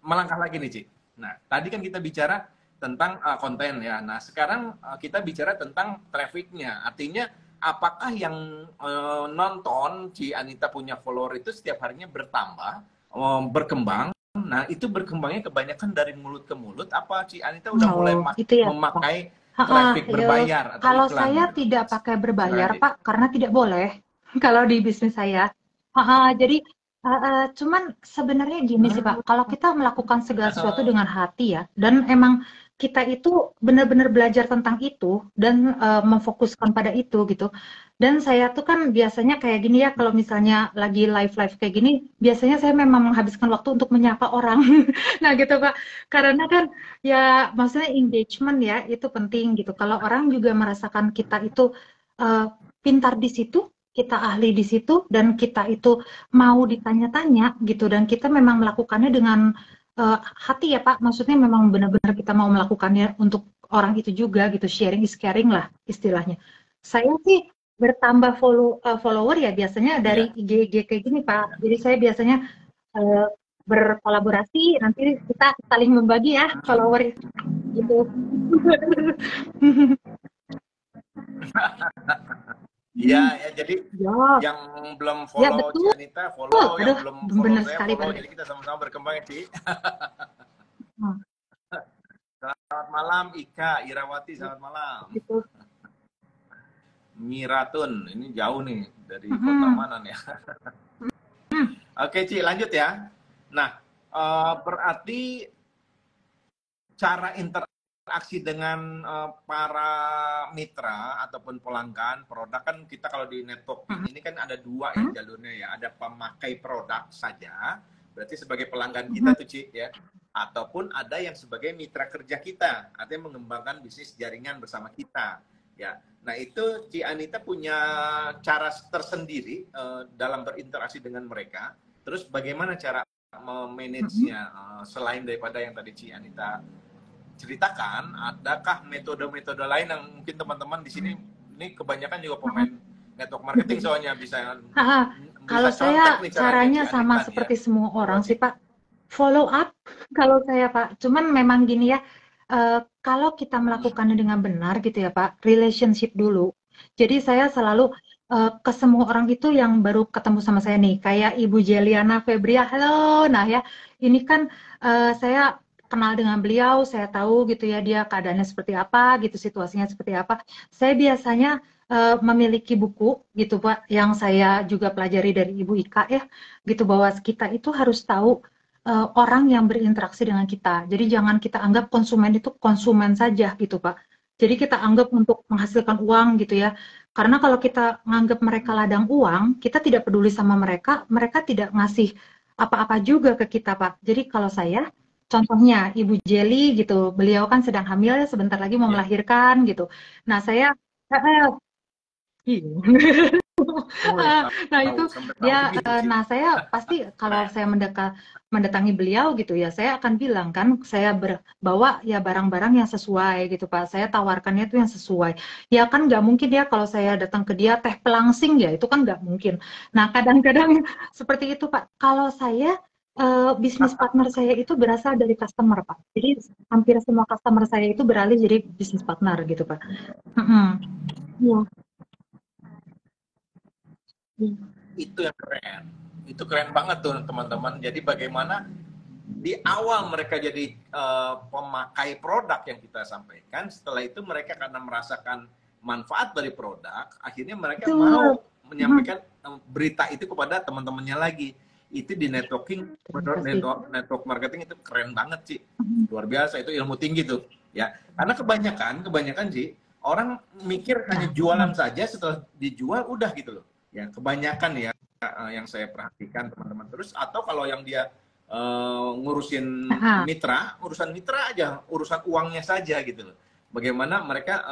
Speaker 1: melangkah lagi nih Ci. Nah, tadi kan kita bicara tentang konten ya. Nah, sekarang kita bicara tentang trafficnya. Artinya, apakah yang nonton Ci Anita punya follower itu setiap harinya bertambah, berkembang? Nah, itu berkembangnya kebanyakan dari mulut ke mulut. Apa Ci Anita udah mulai
Speaker 2: Oh, itu ya Pak.
Speaker 1: memakai traffic berbayar atau
Speaker 2: Kalau
Speaker 1: iklan
Speaker 2: saya
Speaker 1: gitu?
Speaker 2: tidak pakai
Speaker 1: Silakan
Speaker 2: berbayar
Speaker 1: Ci.
Speaker 2: Pak, karena tidak boleh kalau di bisnis saya. Jadi cuman sebenarnya gini sih
Speaker 1: Hmm,
Speaker 2: Pak, kalau kita melakukan segala sesuatu dengan hati ya, dan emang kita itu benar-benar belajar tentang itu dan memfokuskan pada itu gitu. Dan saya tuh kan biasanya kayak gini ya, kalau misalnya lagi live-live kayak gini, biasanya saya memang menghabiskan waktu untuk menyapa orang. Nah gitu Pak, karena kan ya maksudnya engagement ya itu penting gitu. Kalau orang juga merasakan kita itu uh, pintar di situ, kita ahli di situ, dan kita itu mau ditanya-tanya gitu, dan kita memang melakukannya dengan hati ya Pak. Maksudnya memang benar-benar kita mau melakukannya untuk orang itu juga gitu. Sharing is caring lah istilahnya. Saya sih bertambah follower ya biasanya dari
Speaker 1: iya.
Speaker 2: IG kayak gini Pak. Jadi saya biasanya eh, berkolaborasi, nanti kita saling membagi ya follower gitu.
Speaker 1: Iya, ya jadi
Speaker 2: Ya,
Speaker 1: yang belum
Speaker 2: ya
Speaker 1: follow Ci
Speaker 2: betul.
Speaker 1: Anita, follow, yang
Speaker 2: Aduh,
Speaker 1: belum follow
Speaker 2: benar
Speaker 1: saya,
Speaker 2: sekali
Speaker 1: follow.
Speaker 2: Pak Andre.
Speaker 1: Jadi kita sama-sama berkembang ya, Ci.
Speaker 2: Nah,
Speaker 1: Selamat malam Ika Irawati, selamat malam.
Speaker 2: gitu.
Speaker 1: Miratun, ini jauh nih dari kota
Speaker 2: Mm-mm.
Speaker 1: mana nih? Oke Ci, lanjut ya. Nah, berarti cara interaksi dengan para mitra ataupun pelanggan produk kan kita kalau di networking ini kan ada dua ya jalurnya ya. Ada pemakai produk saja, berarti sebagai pelanggan kita tuh Ci ya. Ataupun ada yang sebagai mitra kerja kita, artinya mengembangkan bisnis jaringan bersama kita. Ya, nah itu Ci Anita punya cara tersendiri dalam berinteraksi dengan mereka. Terus bagaimana cara memanage-nya selain daripada yang tadi Ci Anita ceritakan, adakah metode-metode lain yang mungkin teman-teman di sini ini kebanyakan juga pemain network marketing soalnya bisa
Speaker 2: Kalau
Speaker 1: contek
Speaker 2: saya
Speaker 1: nih caranya Ci
Speaker 2: caranya sama
Speaker 1: Anita nih ya.
Speaker 2: seperti semua
Speaker 1: Coba
Speaker 2: orang
Speaker 1: Ci.
Speaker 2: sih Pak. Follow up kalau saya Pak. Cuman memang gini ya, kalau kita melakukannya dengan benar gitu ya Pak, relationship dulu. Jadi saya selalu ke semua orang itu yang baru ketemu sama saya nih, kayak Ibu Jeliana Febria, halo. Nah ya, ini kan saya kenal dengan beliau, saya tahu gitu ya dia keadaannya seperti apa, gitu situasinya seperti apa. Saya biasanya memiliki buku gitu Pak, yang saya juga pelajari dari Ibu Ika ya, gitu bahwa kita itu harus tahu orang yang berinteraksi dengan kita. Jadi jangan kita anggap konsumen itu konsumen saja gitu Pak. Jadi kita anggap untuk menghasilkan uang gitu ya. Karena kalau kita menganggap mereka ladang uang, kita tidak peduli sama mereka, mereka tidak ngasih apa-apa juga ke kita Pak. Jadi kalau saya, contohnya Ibu Jelly gitu, beliau kan sedang hamil ya, sebentar lagi mau
Speaker 1: Ya.
Speaker 2: melahirkan gitu. Nah saya, iya.
Speaker 1: Oh,
Speaker 2: Nah
Speaker 1: tahu
Speaker 2: itu
Speaker 1: sampai tahu
Speaker 2: dia,
Speaker 1: begitu Ci.
Speaker 2: nah saya pasti kalau
Speaker 1: Keren.
Speaker 2: saya mendatangi beliau gitu ya, saya akan bilang kan, saya bawa ya barang-barang yang sesuai gitu Pak. Saya tawarkannya itu yang sesuai. Ya kan nggak mungkin ya kalau saya datang ke dia teh pelangsing ya, itu kan nggak mungkin. Nah kadang-kadang seperti itu Pak. Kalau saya bisnis partner saya itu berasal dari customer Pak. Jadi hampir semua customer saya itu beralih jadi bisnis partner gitu Pak. Mm-mm. Iya. Iya.
Speaker 1: Itu yang keren. Itu keren banget tuh teman-teman. Jadi bagaimana di awal mereka jadi pemakai produk yang kita sampaikan, setelah itu mereka karena merasakan manfaat dari produk, akhirnya mereka
Speaker 2: Betul.
Speaker 1: mau menyampaikan berita itu kepada teman-temannya lagi. Itu di networking, menurut network marketing itu keren banget sih, luar biasa, itu ilmu tinggi tuh ya. Karena kebanyakan sih orang mikir hanya jualan saja, setelah dijual udah gitu loh ya, kebanyakan ya yang saya perhatikan teman-teman. Terus atau kalau yang dia ngurusin urusan mitra aja, urusan uangnya saja gitu loh, bagaimana mereka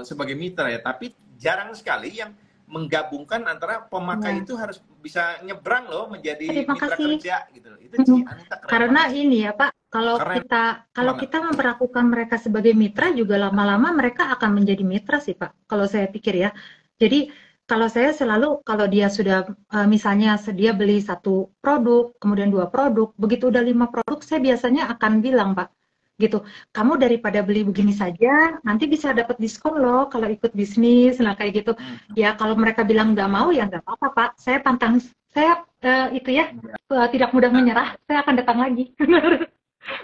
Speaker 1: sebagai mitra ya. Tapi jarang sekali yang menggabungkan antara pemakai itu harus bisa nyebrang loh menjadi mitra kerja gitu loh. Itu Anita keren
Speaker 2: karena
Speaker 1: banget.
Speaker 2: ini ya Pak, kalau kita memperlakukan mereka sebagai mitra juga lama-lama mereka akan menjadi mitra sih Pak, kalau saya pikir ya. Jadi kalau saya selalu, kalau dia sudah misalnya dia beli 1 produk, kemudian 2 produk, begitu udah 5 produk, saya biasanya akan bilang Pak, gitu, kamu daripada beli begini saja, nanti bisa dapat diskon loh kalau ikut bisnis, nah kayak gitu. Ya kalau mereka bilang nggak mau ya nggak apa-apa Pak, saya pantang, saya itu ya tidak mudah menyerah, saya akan datang lagi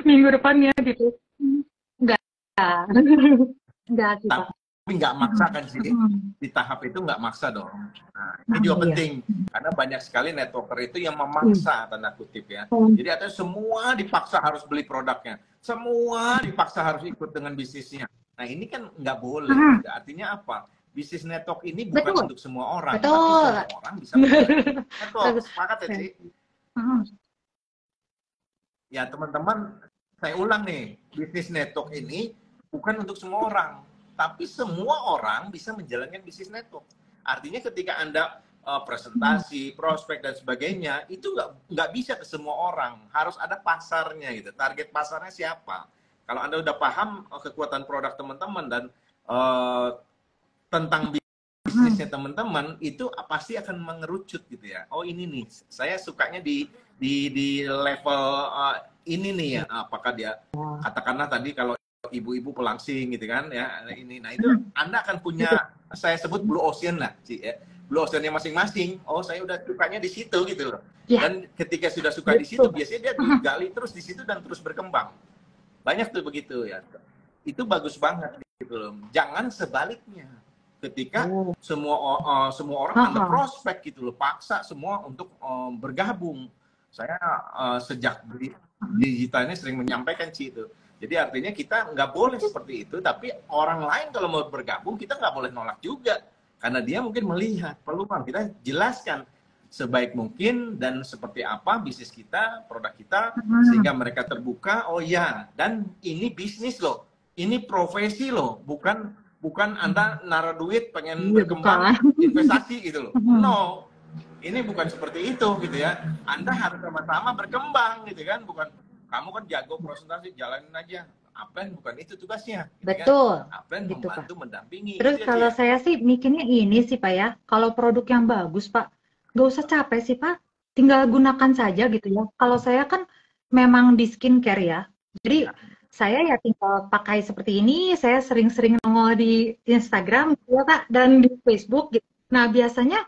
Speaker 2: minggu depannya gitu. Nggak, nggak sih Pak.
Speaker 1: Tapi nggak maksa kan sih, di tahap itu nggak maksa dong. Nah, ini juga penting, karena banyak sekali networker itu yang memaksa, tanda kutip ya. Jadi artinya semua dipaksa harus beli produknya, semua dipaksa harus ikut dengan bisnisnya. Nah ini kan nggak boleh. Artinya apa? Bisnis network ini bukan untuk semua orang, tapi semua orang bisa menjadi network. Sepakat ya sih? Ya teman-teman, saya ulang nih, bisnis network ini bukan untuk semua orang, tapi semua orang bisa menjalankan bisnis network. Artinya ketika Anda presentasi, prospek, dan sebagainya, itu nggak bisa ke semua orang. Harus ada pasarnya gitu. Target pasarnya siapa? Kalau Anda udah paham kekuatan produk teman-teman dan tentang bisnisnya teman-teman, itu pasti akan mengerucut gitu ya. Oh ini nih, saya sukanya di level ini nih ya. Apakah dia, katakanlah tadi kalau ibu-ibu pelangsing gitu kan ya, ini, nah itu Anda akan punya, saya sebut blue ocean lah sih ya, blue oceannya masing-masing. Oh saya udah sukanya di situ gitu loh. Dan ketika sudah suka di situ, biasanya dia digali terus di situ dan terus berkembang. Banyak tuh begitu ya. Itu bagus banget gitu loh. Jangan sebaliknya. Ketika semua orang ada prospek gitu loh, paksa semua untuk bergabung. Saya sejak digital ini sering menyampaikan sih itu. Jadi artinya kita nggak boleh seperti itu, tapi orang lain kalau mau bergabung, kita nggak boleh nolak juga. Karena dia mungkin melihat peluang, kita jelaskan sebaik mungkin dan seperti apa bisnis kita, produk kita, sehingga mereka terbuka. Oh ya, dan ini bisnis loh, ini profesi loh, bukan Anda naruh duit pengen berkembang investasi gitu loh. No, ini bukan seperti itu gitu ya. Anda harus sama-sama berkembang gitu kan, bukan kamu kan jago presentasi, jalanin aja. Aplen bukan itu tugasnya. Gitu
Speaker 2: betul.
Speaker 1: Kan? Aplen gitu, membantu Pak. Mendampingi.
Speaker 2: Terus kalau saya sih mikirnya ini sih Pak ya, kalau produk yang bagus Pak, nggak usah capek sih Pak, tinggal gunakan saja gitu ya. Kalau saya kan memang di skincare ya, jadi saya ya tinggal pakai seperti ini, saya sering-sering nongol di Instagram gitu ya Pak, dan di Facebook gitu. Nah biasanya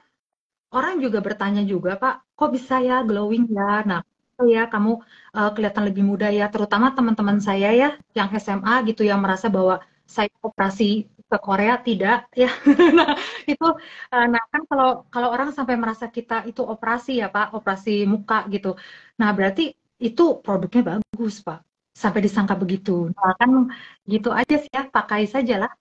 Speaker 2: orang juga bertanya juga Pak, kok bisa ya glowing ya? Nah ya kamu kelihatan lebih muda ya, terutama teman-teman saya ya yang SMA gitu yang merasa bahwa saya operasi ke Korea tidak ya. Nah itu nah kan kalau orang sampai merasa kita itu operasi ya Pak, operasi muka gitu, nah berarti itu produknya bagus Pak, sampai disangka begitu. Nah kan gitu aja sih ya, pakai saja lah.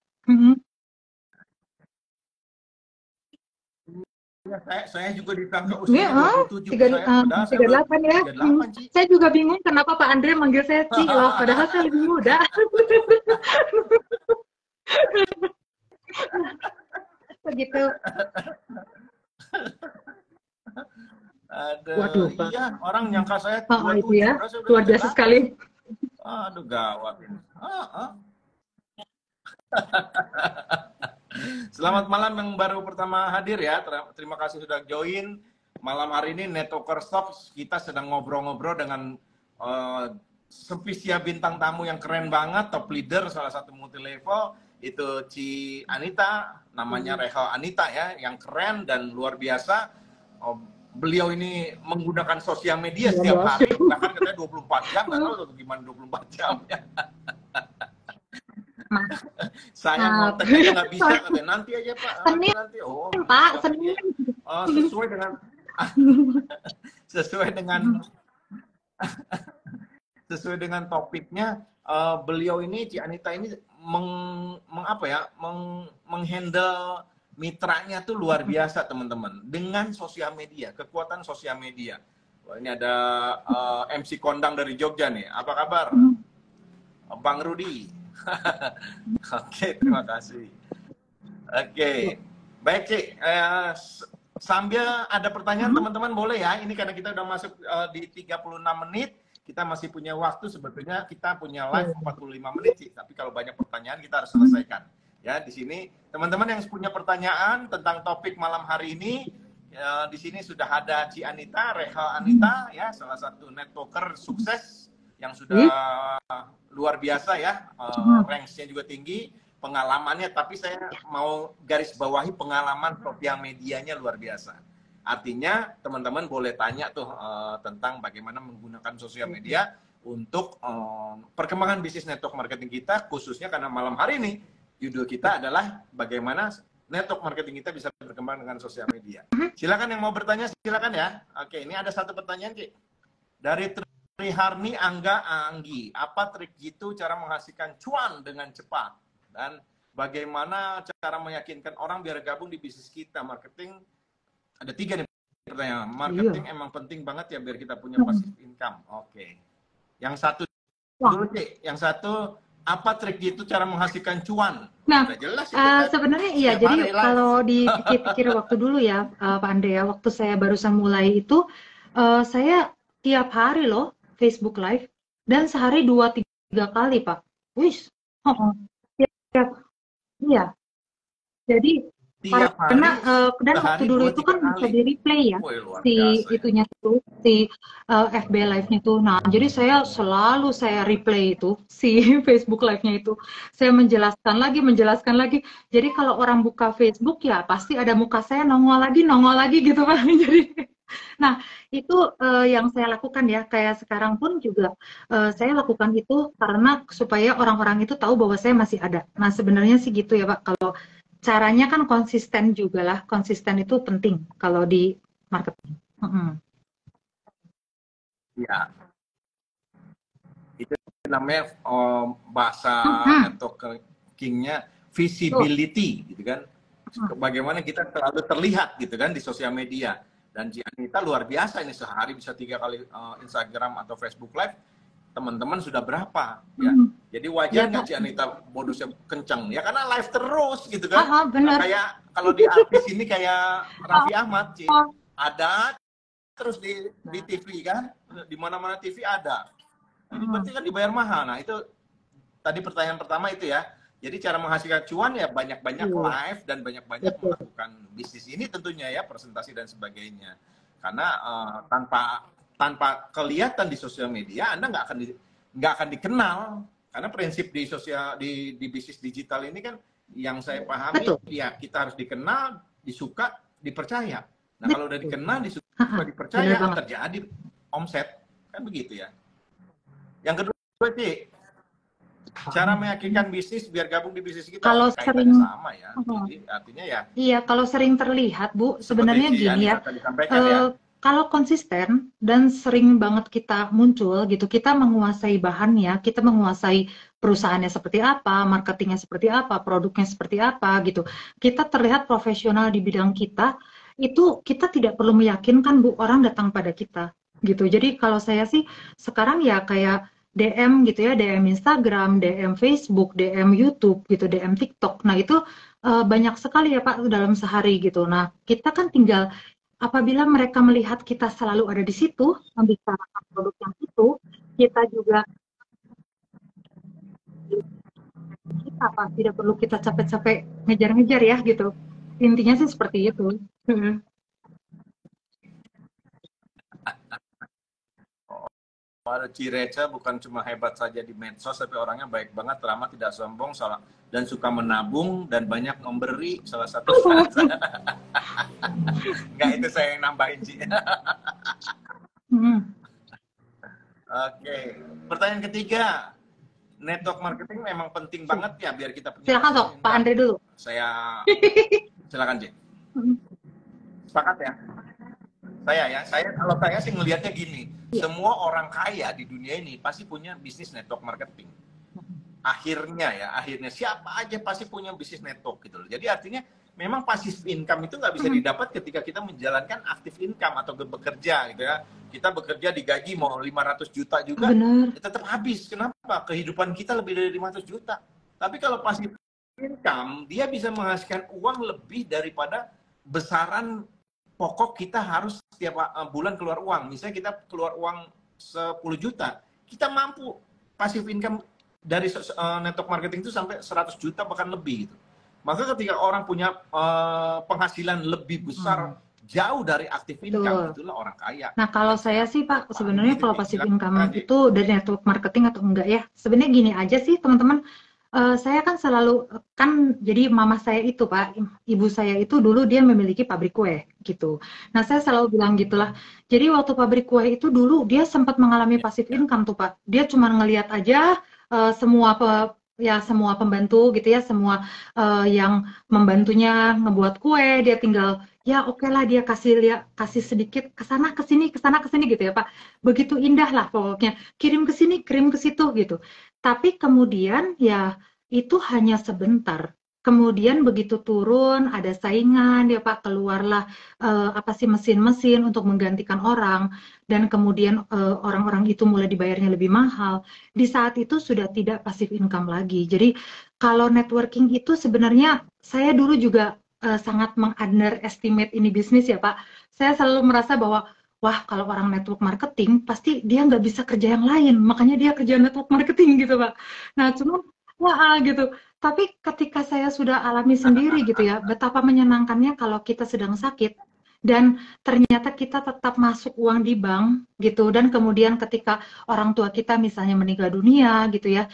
Speaker 1: Ya, saya juga ditangkap usianya 27,
Speaker 2: 38 ya. 38, saya juga bingung kenapa Pak Andre manggil saya Ci loh, padahal saya lebih muda. Begitu.
Speaker 1: Waduh, iya, orang nyangka saya 27,
Speaker 2: itu ya, luar biasa sekali.
Speaker 1: Aduh, gawat ini. Selamat malam yang baru pertama hadir ya. Terima kasih sudah join. Malam hari ini Networker Talks kita sedang ngobrol-ngobrol dengan spesial bintang tamu yang keren banget, top leader salah satu multi level, itu Ci Anita, namanya Reha Anita ya, yang keren dan luar biasa. Beliau ini menggunakan sosial media setiap hari, bahkan katanya 24 jam, nggak tahu gimana 24 jam ya. Saya
Speaker 2: maaf.
Speaker 1: ngontek aja nggak bisa, katanya nanti aja Pak, nanti
Speaker 2: Senin,
Speaker 1: nanti. Oh,
Speaker 2: Pak,
Speaker 1: katanya
Speaker 2: Senin.
Speaker 1: sesuai dengan sesuai dengan sesuai dengan topiknya. Beliau ini, Ci Anita ini apa ya, menghandle mitranya tuh luar biasa teman-teman, dengan sosial media, kekuatan sosial media. Wah, ini ada MC Kondang dari Jogja nih, apa kabar Bang Rudi? Oke, terima kasih. Oke, baik Ci. Sambil ada pertanyaan teman-teman boleh ya, ini karena kita udah masuk di 36 menit, kita masih punya waktu, sebetulnya kita punya live 45 menit sih, tapi kalau banyak pertanyaan kita harus selesaikan. Ya, di sini teman-teman yang punya pertanyaan tentang topik malam hari ini, di sini sudah ada Ci Anita, Reha Anita, ya, salah satu networker sukses yang sudah luar biasa ya, ranks-nya juga tinggi, pengalamannya, tapi saya mau garis bawahi pengalaman sosial medianya luar biasa. Artinya teman-teman boleh tanya tuh tentang bagaimana menggunakan sosial media untuk perkembangan bisnis network marketing kita, khususnya karena malam hari ini judul kita adalah bagaimana network marketing kita bisa berkembang dengan sosial media. Silakan yang mau bertanya, silakan ya. Oke, ini ada satu pertanyaan Ki. Dari Triharni Angga Anggi, apa trik gitu cara menghasilkan cuan dengan cepat? Dan bagaimana cara meyakinkan orang biar gabung di bisnis kita? Marketing, ada 3 nih pertanyaan. Marketing emang penting banget ya biar kita punya passive income. Oke. Yang satu dulu Cik, yang satu, apa trik gitu cara menghasilkan cuan?
Speaker 2: Nah,
Speaker 1: jelas,
Speaker 2: sebenarnya iya, jadi kalau dipikir-pikir waktu dulu ya Pak Andre ya, waktu saya barusan mulai itu, saya tiap hari loh Facebook Live, dan sehari 2-3 kali Pak. Wis, iya. Jadi karena dan waktu dulu itu kan bisa di replay ya, si itunya tuh, si FB Live-nya tuh. Nah, jadi saya selalu replay itu si Facebook Live-nya itu. Saya menjelaskan lagi. Jadi kalau orang buka Facebook ya pasti ada muka saya nongol lagi gitu kan. Jadi nah, itu yang saya lakukan ya, kayak sekarang pun juga saya lakukan itu karena supaya orang-orang itu tahu bahwa saya masih ada. Nah, sebenarnya sih gitu ya Pak, kalau caranya kan konsisten juga lah, konsisten itu penting kalau di marketing.
Speaker 1: Ya, itu namanya bahasa networking-nya visibility, gitu kan. Bagaimana kita selalu terlihat gitu kan di sosial media. Dan Ci Anita luar biasa ini, sehari bisa 3 kali Instagram atau Facebook Live. Teman-teman sudah berapa ya? Jadi wajar nggak Ci Anita bonusnya kencang ya, karena live terus gitu kan. Nah, kayak kalau di artis ini kayak Raffi Ahmad, Ci, ada terus di TV kan, di mana-mana TV ada. Jadi berarti kan dibayar mahal. Nah, itu tadi pertanyaan pertama itu ya. Jadi cara menghasilkan cuan ya banyak-banyak live dan banyak-banyak melakukan bisnis ini tentunya ya, presentasi dan sebagainya. Karena tanpa kelihatan di sosial media, Anda nggak akan dikenal. Karena prinsip di bisnis digital ini kan yang saya pahami, ya kita harus dikenal, disuka, dipercaya. Nah, kalau udah dikenal, disuka, dipercaya, terjadi omset, kan begitu ya. Yang kedua sih, cara meyakinkan bisnis biar gabung di bisnis kita,
Speaker 2: kalau sering sama
Speaker 1: ya. Jadi artinya ya.
Speaker 2: Iya, kalau sering terlihat Bu, sebenarnya gini ya. Kalau konsisten dan sering banget kita muncul gitu, kita menguasai bahannya, kita menguasai perusahaannya seperti apa, marketingnya seperti apa, produknya seperti apa gitu. Kita terlihat profesional di bidang kita, itu kita tidak perlu meyakinkan Bu, orang datang pada kita gitu. Jadi kalau saya sih sekarang ya kayak DM gitu ya, DM Instagram, DM Facebook, DM YouTube gitu, DM TikTok. Nah itu banyak sekali ya Pak dalam sehari gitu. Nah kita kan tinggal apabila mereka melihat kita selalu ada di situ, membicarakan produk yang itu, kita juga kita Pak, tidak perlu kita capek-capek ngejar-ngejar ya gitu. Intinya sih seperti itu.
Speaker 1: Cireca bukan cuma hebat saja di medsos, tapi orangnya baik banget, ramah, tidak sombong, dan suka menabung dan banyak memberi. Salah satu nggak, itu saya yang nambahin Ci. Oke, pertanyaan ketiga, network marketing memang penting banget ya biar kita punya
Speaker 2: Silakan
Speaker 1: passive
Speaker 2: sok, Pak
Speaker 1: income.
Speaker 2: Andre dulu.
Speaker 1: Saya silakan Cik. Sepakat ya? Saya kalau saya sih ngelihatnya gini,
Speaker 2: Iya.
Speaker 1: semua orang kaya di dunia ini pasti punya bisnis network marketing. Akhirnya siapa aja pasti punya bisnis network gitu loh. Jadi artinya memang passive income itu nggak bisa didapat ketika kita menjalankan active income atau bekerja gitu ya. Kita bekerja digaji mau 500 juta juga,
Speaker 2: Benar.
Speaker 1: ya tetap habis. Kenapa? Kehidupan kita lebih dari 500 juta. Tapi kalau passive income, dia bisa menghasilkan uang lebih daripada besaran pokok kita harus setiap bulan keluar uang. Misalnya kita keluar uang 10 juta, kita mampu passive income dari network marketing itu sampai 100 juta bahkan lebih gitu. Maka ketika orang punya penghasilan lebih besar jauh dari active income, itulah orang kaya.
Speaker 2: Nah, kalau saya sih Pak, sebenarnya kalau passive income
Speaker 1: aja.
Speaker 2: itu dari network marketing atau enggak ya, sebenarnya gini aja sih teman-teman. Saya kan selalu, kan jadi mama saya itu Pak, ibu saya itu dulu dia memiliki pabrik kue gitu. Nah, saya selalu bilang gitulah. Jadi waktu pabrik kue itu dulu dia sempat mengalami passive income tuh Pak. Dia cuma ngelihat aja semua semua pembantu gitu ya, semua yang membantunya ngebuat kue, dia tinggal ya oke lah dia kasih sedikit ke sana ke sini gitu ya Pak. Begitu indah lah pokoknya. Kirim ke sini, kirim ke situ gitu. Tapi kemudian ya itu hanya sebentar. Kemudian begitu turun ada saingan ya Pak, keluarlah apa sih mesin-mesin untuk menggantikan orang dan kemudian orang-orang itu mulai dibayarnya lebih mahal. Di saat itu sudah tidak passive income lagi. Jadi kalau networking itu sebenarnya saya dulu juga sangat meng-underestimate ini bisnis ya Pak. Saya selalu merasa bahwa wah kalau orang network marketing pasti dia nggak bisa kerja yang lain, makanya dia kerja network marketing gitu Pak. Nah cuma wah gitu. Tapi ketika saya sudah alami sendiri gitu ya, betapa menyenangkannya kalau kita sedang sakit dan ternyata kita tetap masuk uang di bank gitu, dan kemudian ketika orang tua kita misalnya meninggal dunia gitu ya,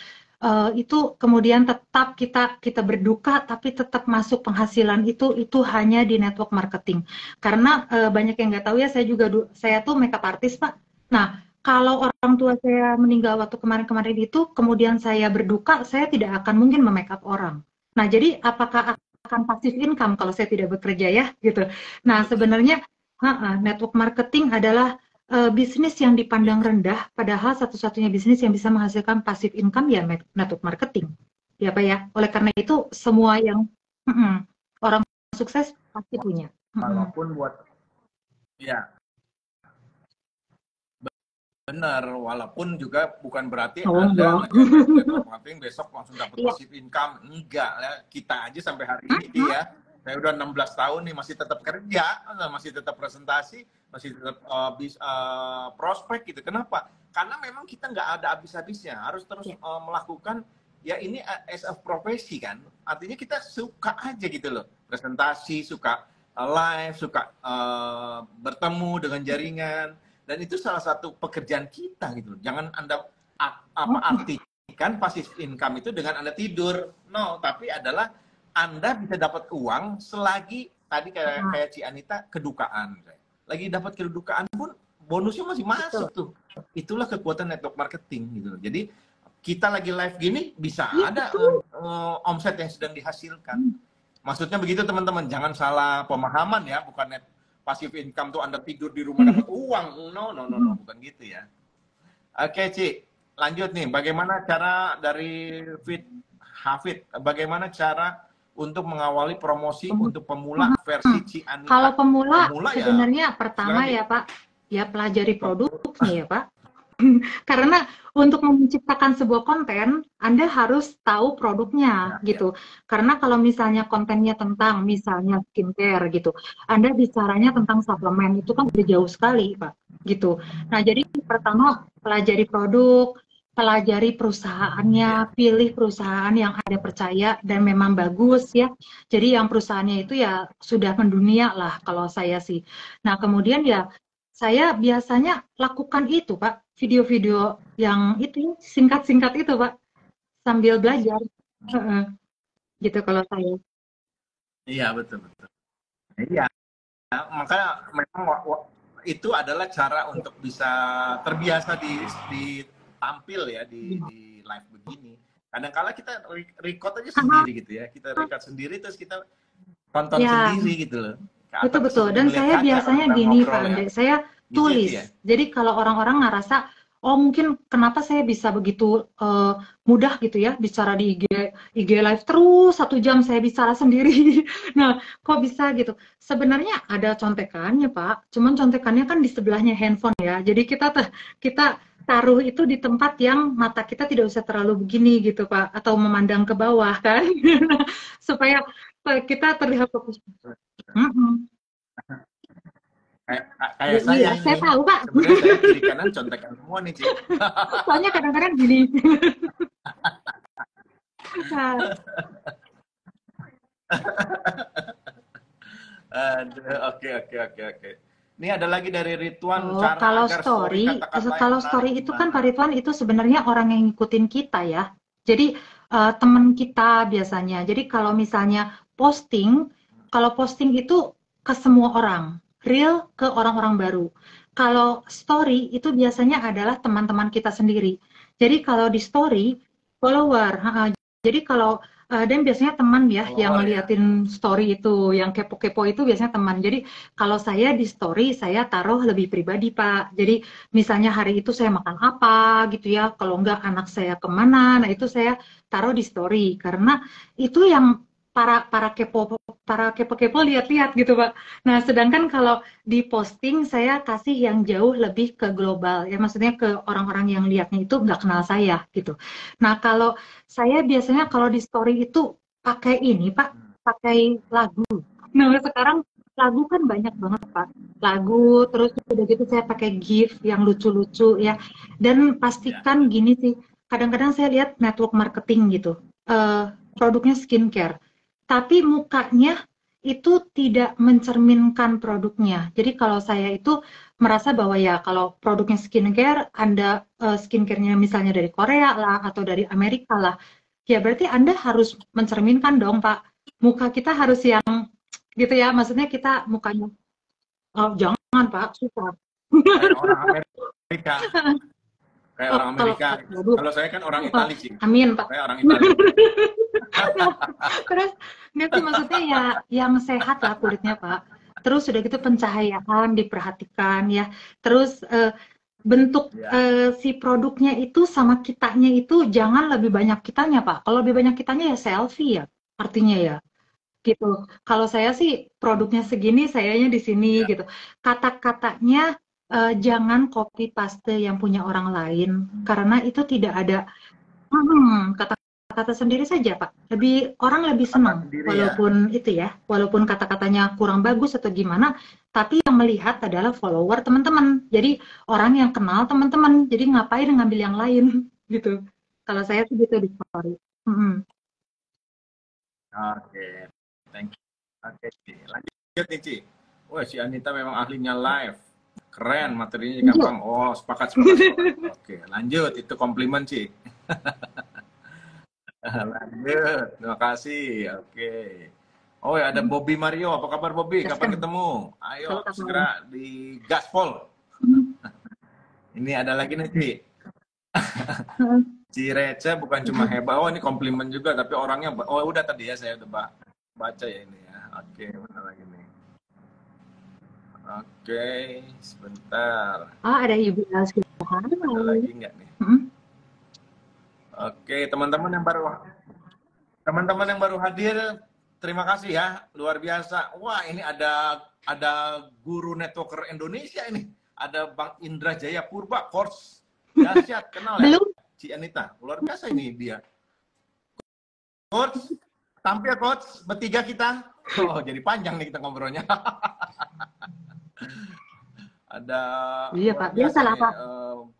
Speaker 2: itu kemudian tetap kita berduka tapi tetap masuk penghasilan itu hanya di network marketing. Karena banyak yang nggak tahu ya, saya tuh makeup artist Pak. Nah, kalau orang tua saya meninggal waktu kemarin-kemarin itu, kemudian saya berduka, saya tidak akan mungkin memakeup orang. Nah, jadi apakah akan passive income kalau saya tidak bekerja ya gitu. Nah, sebenarnya network marketing adalah bisnis yang dipandang rendah, padahal satu-satunya bisnis yang bisa menghasilkan passive income ya network marketing. Ya Pak ya. Oleh karena itu semua yang orang sukses pasti punya.
Speaker 1: Walaupun buat ya benar, walaupun juga bukan berarti Anda network marketing besok langsung dapat passive income. Enggak ya. Kita aja sampai hari ini ya. Saya udah 16 tahun nih masih tetap kerja, masih tetap presentasi, masih tetap prospek gitu. Kenapa? Karena memang kita nggak ada habis-habisnya, harus terus melakukan ya ini as a profesi kan. Artinya kita suka aja gitu loh, presentasi, suka live, suka bertemu dengan jaringan, dan itu salah satu pekerjaan kita gitu loh. Jangan Anda artikan passive income itu dengan Anda tidur, no, tapi adalah Anda bisa dapat uang selagi tadi kayak Ci Anita kedukaan. Lagi dapat kedukaan pun bonusnya masih masuk tuh. Itulah kekuatan network marketing gitu. Jadi kita lagi live gini bisa ada omset yang sedang dihasilkan. Maksudnya begitu teman-teman, jangan salah pemahaman ya, bukan passive income tuh Anda tidur di rumah dapat uang. No, bukan gitu ya. Oke, Ci, lanjut nih. Bagaimana cara dari Hafid, bagaimana cara untuk mengawali promosi untuk pemula versi Ci Anita?
Speaker 2: Kalau pemula sebenarnya pertama ya Pak, ya pelajari produknya ya Pak. Karena untuk menciptakan sebuah konten, Anda harus tahu produknya gitu. Karena kalau misalnya kontennya tentang misalnya skincare gitu, Anda bicaranya tentang suplemen, itu kan udah jauh sekali Pak gitu. Nah jadi pertama pelajari produk, pelajari perusahaannya, pilih perusahaan yang Anda percaya dan memang bagus ya. Jadi yang perusahaannya itu ya sudah mendunia lah kalau saya sih. Nah kemudian ya saya biasanya lakukan itu Pak, video-video yang itu singkat-singkat itu Pak, sambil belajar. Gitu kalau saya.
Speaker 1: Iya betul. Iya, makanya memang itu adalah cara untuk bisa terbiasa di tampil ya di live begini. Kadang-kala kita record aja sendiri gitu ya. Kita record sendiri terus kita tonton
Speaker 2: Ya,
Speaker 1: sendiri gitu loh. Atau
Speaker 2: betul-betul.
Speaker 1: seperti
Speaker 2: Dan
Speaker 1: melihat
Speaker 2: saya
Speaker 1: kaca kalau
Speaker 2: biasanya
Speaker 1: kita
Speaker 2: gini, Pak
Speaker 1: ngobrol ya.
Speaker 2: Andre, saya
Speaker 1: Gitu ya, Ci
Speaker 2: tulis.
Speaker 1: ya?
Speaker 2: Jadi kalau orang-orang ngerasa, oh mungkin kenapa saya bisa begitu mudah gitu ya bicara di IG live terus 1 jam saya bicara sendiri. Nah, kok bisa gitu? Sebenarnya ada contekannya, Pak. Cuman contekannya kan di sebelahnya handphone ya. Jadi kita taruh itu di tempat yang mata kita tidak usah terlalu begini gitu, Pak, atau memandang ke bawah kan, supaya kita terlihat fokus. Mm-mm.
Speaker 1: Kayak kayak saya
Speaker 2: Iya, saya
Speaker 1: ini.
Speaker 2: tahu, Pak.
Speaker 1: Sebenarnya saya kiri kanan contekan semua nih, Ci.
Speaker 2: Soalnya kadang-kadang gini. Nah,
Speaker 1: Aduh, oke oke oke oke. Ini ada lagi dari Ridwan,
Speaker 2: oh,
Speaker 1: cara agar story kata-kata yang menarik
Speaker 2: kalau story itu kan
Speaker 1: gimana?
Speaker 2: Pak Ridwan itu sebenarnya orang yang ngikutin kita ya. Jadi teman kita biasanya. Jadi kalau misalnya posting, kalau posting itu ke semua orang, real ke orang-orang baru. Kalau story itu biasanya adalah teman-teman kita sendiri. Jadi kalau di story follower, jadi kalau dan biasanya teman ya yang
Speaker 1: Follower ya.
Speaker 2: ngeliatin story itu, yang kepo-kepo itu biasanya teman. Jadi kalau saya di story, saya taruh lebih pribadi, Pak. Jadi misalnya hari itu saya makan apa gitu ya, kalau enggak anak saya kemana, nah itu saya taruh di story. Karena itu yang para kepo-kepo lihat-lihat gitu, Pak. Nah, sedangkan kalau di posting saya kasih yang jauh lebih ke global, ya maksudnya ke orang-orang yang lihatnya itu nggak kenal saya gitu. Nah, kalau saya biasanya kalau di story itu pakai ini, Pak, pakai lagu. Nah, sekarang lagu kan banyak banget, Pak. Lagu, terus udah gitu saya pakai GIF yang lucu-lucu ya. Dan
Speaker 1: Ya.
Speaker 2: pastikan gini sih, kadang-kadang saya lihat network marketing gitu. Produknya skincare. Tapi mukanya itu tidak mencerminkan produknya. Jadi kalau saya itu merasa bahwa ya kalau produknya skincare, Anda skincare-nya misalnya dari Korea lah atau dari Amerika lah, ya berarti Anda harus mencerminkan dong, Pak. Muka kita harus yang gitu ya, maksudnya kita mukanya, oh jangan Pak, susah.
Speaker 1: Kayak orang Amerika. Kayak
Speaker 2: Oh,
Speaker 1: orang
Speaker 2: kalau,
Speaker 1: Amerika.
Speaker 2: waduh,
Speaker 1: Kalau saya kan orang
Speaker 2: oh,
Speaker 1: Itali sih.
Speaker 2: amin Pak.
Speaker 1: Saya orang Itali.
Speaker 2: Terus nggak sih maksudnya ya yang sehat lah kulitnya Pak. Terus udah gitu pencahayaan diperhatikan ya. Terus bentuk
Speaker 1: Ya.
Speaker 2: si produknya itu sama kitanya itu jangan lebih banyak kitanya Pak. Kalau lebih banyak kitanya ya selfie ya artinya ya gitu. Kalau saya sih produknya segini, sayanya di sini
Speaker 1: Ya.
Speaker 2: gitu. Kata-katanya jangan copy paste yang punya orang lain karena itu tidak ada kata-kata sendiri saja, Pak. Orang lebih
Speaker 1: Kata
Speaker 2: senang
Speaker 1: sendiri ya.
Speaker 2: walaupun itu ya, walaupun kata-katanya kurang bagus atau gimana, tapi yang melihat adalah follower teman-teman. Jadi orang yang kenal teman-teman. Jadi ngapain ngambil yang lain gitu. Kalau saya sih gitu di story. Mm-mm.
Speaker 1: Oke. Thank you. Oke, Ci. Lanjut nih, Ci. Wah, si Anita memang ahlinya live. Keren, materinya
Speaker 2: Lanjut.
Speaker 1: gampang. Oh, sepakat, sepakat, sepakat. Oke, lanjut. Itu komplimen, Ci. Lanjut. Terima kasih. Oke. Oh, ya ada Bobby Mario. Apa kabar, Bobby? Kapan
Speaker 2: Gaskan.
Speaker 1: ketemu?
Speaker 2: Kalau
Speaker 1: Ayo,
Speaker 2: kamu.
Speaker 1: segera di gaspol. Ini ada lagi nih, Ci. Si Rece bukan cuma hebat, oh ini komplimen juga, tapi orangnya, oh udah tadi ya saya udah baca ya ini ya. Oke, mana lagi nih? Oke, sebentar.
Speaker 2: Oh, ada Ibu Elski.
Speaker 1: Ada lagi nggak nih? Oke, teman-teman yang baru hadir, terima kasih ya, luar biasa. Wah, ini ada guru networker Indonesia ini. Ada Bang Indra Jaya Purba, course dahsyat, kenal ya?
Speaker 2: Belum.
Speaker 1: Ci Anita, luar biasa ini dia. Coach, tampil coach, bertiga kita. Oh, jadi panjang nih kita ngobrolnya. Ada
Speaker 2: Iya,
Speaker 1: luar
Speaker 2: Pak.
Speaker 1: biasa
Speaker 2: Biasalah,
Speaker 1: nih.
Speaker 2: Pak.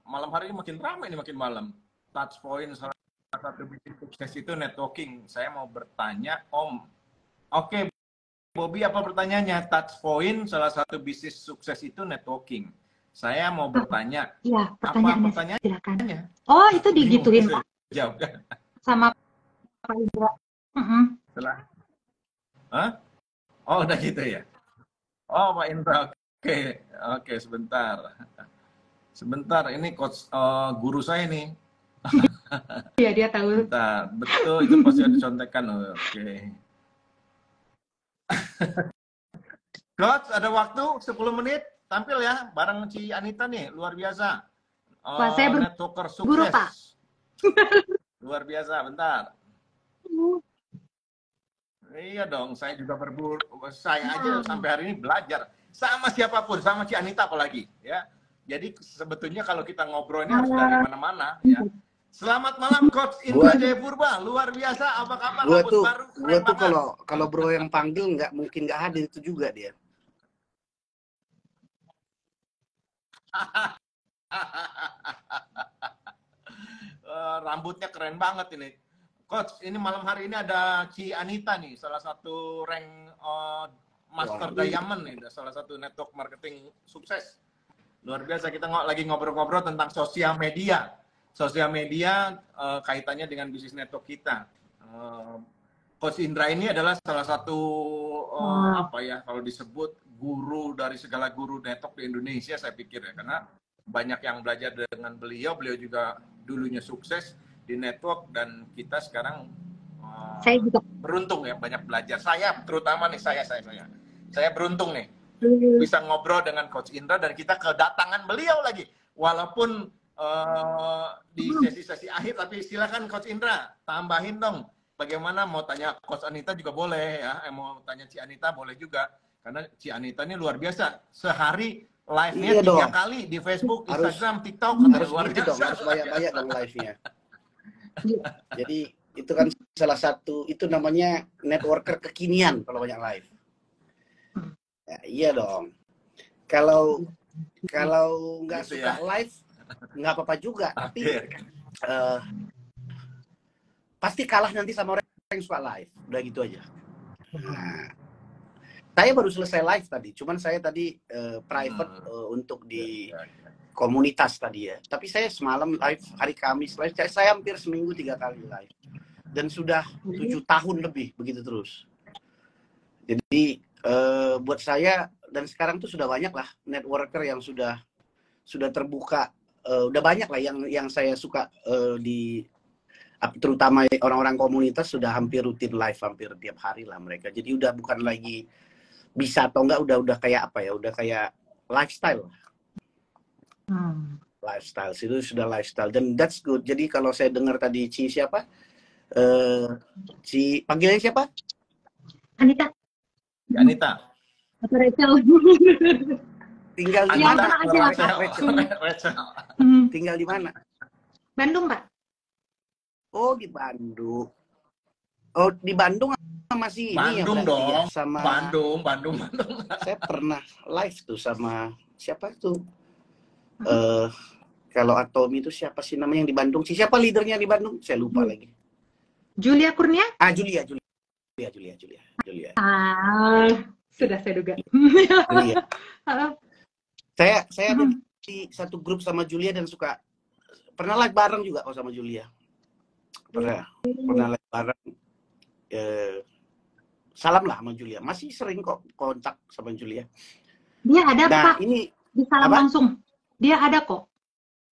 Speaker 1: Malam hari ini makin ramai nih makin malam. Touch point salah satu bisnis sukses itu networking. Saya mau bertanya, Om. Oke, Bobby apa pertanyaannya? Touch point salah satu bisnis sukses itu networking. Saya mau bertanya,
Speaker 2: Iya,
Speaker 1: apa
Speaker 2: pertanyaannya silakan.
Speaker 1: pertanyaannya?
Speaker 2: Oh, itu
Speaker 1: Bingung,
Speaker 2: digituin,
Speaker 1: bisa
Speaker 2: Pak,
Speaker 1: jawab.
Speaker 2: sama Pak Indra. Mm-mm.
Speaker 1: Setelah, hah? Oh, udah gitu ya. Oh, Pak Indra. Oke, oke, sebentar. Sebentar, ini coach guru saya nih.
Speaker 2: Iya, dia tahu.
Speaker 1: Bentar, betul itu pasti dicontekan. Oke. Coach, ada waktu 10 menit tampil ya bareng Ci Anita nih, luar biasa.
Speaker 2: Wah, saya
Speaker 1: Networker
Speaker 2: berguru, Pak.
Speaker 1: sukses. Luar biasa, bentar. Iya dong, saya juga saya aja sampai hari ini belajar sama siapapun, sama Ci Anita apalagi, ya. Jadi sebetulnya kalau kita ngobrol ini harus dari mana-mana, ya. Selamat malam Coach Indra Jayapurba, luar biasa. Apa kabar? Rambut baru, keren
Speaker 3: Gua tuh
Speaker 1: banget.
Speaker 3: kalau bro yang panggil nggak mungkin nggak hadir itu juga dia.
Speaker 1: Rambutnya keren banget ini. Coach, ini malam hari ini ada Ci Anita nih, salah satu rank Master Diamond nih, salah satu network marketing sukses. Luar biasa, kita lagi ngobrol-ngobrol tentang sosial media. Sosial media kaitannya dengan bisnis network kita. Coach Indra ini adalah salah satu apa ya, kalau disebut guru dari segala guru network di Indonesia, saya pikir ya, karena banyak yang belajar dengan beliau juga dulunya sukses di network, dan kita sekarang
Speaker 2: Saya juga.
Speaker 1: beruntung ya, banyak belajar. Saya terutama nih, saya beruntung nih bisa ngobrol dengan Coach Indra, dan kita kedatangan beliau lagi, walaupun di sesi-sesi akhir, tapi silakan Coach Indra tambahin dong, bagaimana, mau tanya Coach Anita juga boleh ya, mau tanya Ci Anita boleh juga, karena Ci Anita ini luar biasa, sehari live-nya 3 kali di Facebook, Instagram, TikTok,
Speaker 3: harus
Speaker 1: luar
Speaker 3: gitu dong,
Speaker 1: biasa.
Speaker 3: harus banyak-banyak dong live-nya. Jadi itu kan salah satu, itu namanya networker kekinian kalau banyak live. Ya, iya dong. Kalau nggak
Speaker 1: Gitu
Speaker 3: suka
Speaker 1: ya.
Speaker 3: live nggak apa-apa juga, tapi pasti kalah nanti sama orang yang suka live. Udah gitu aja. Nah, saya baru selesai live tadi, cuman saya tadi private untuk di komunitas tadi ya. Tapi saya semalam live, hari Kamis live, saya hampir seminggu 3 kali live. Dan sudah 7 tahun lebih begitu terus. Jadi buat saya, dan sekarang tuh sudah banyak lah networker yang sudah terbuka, udah banyak lah yang saya suka terutama orang-orang komunitas sudah hampir rutin live, hampir tiap hari lah mereka. Jadi udah bukan lagi bisa atau enggak, udah kayak apa ya, udah kayak lifestyle. Lifestyle itu sudah lifestyle, dan that's good. Jadi kalau saya dengar tadi Ci siapa, Ci panggilannya siapa?
Speaker 2: Anita.
Speaker 1: Anita.
Speaker 2: Atau Rachel.
Speaker 3: Tinggal di
Speaker 2: Ya,
Speaker 3: mana?
Speaker 2: sama aja lah, Pak.
Speaker 1: Rachel.
Speaker 3: Tinggal di mana?
Speaker 2: Bandung, Pak.
Speaker 3: Oh, di Bandung. Oh, di Bandung masih ini ya,
Speaker 1: Bandung
Speaker 3: berarti
Speaker 1: dong.
Speaker 3: ya, sama
Speaker 1: Bandung.
Speaker 3: saya pernah live tuh sama siapa tuh? Kalau Atomi itu siapa sih namanya yang di Bandung? Siapa leadernya di Bandung? Saya lupa lagi.
Speaker 2: Julia Kurnia?
Speaker 3: Julia.
Speaker 2: Sudah saya duga.
Speaker 3: Julia. Saya ada di satu grup sama Julia dan pernah live bareng juga kok sama Julia. Pernah live bareng. Salam lah sama Julia. Masih sering kok kontak sama Julia.
Speaker 2: Dia ada, Pak.
Speaker 3: Ini
Speaker 2: disalam langsung. Dia ada kok.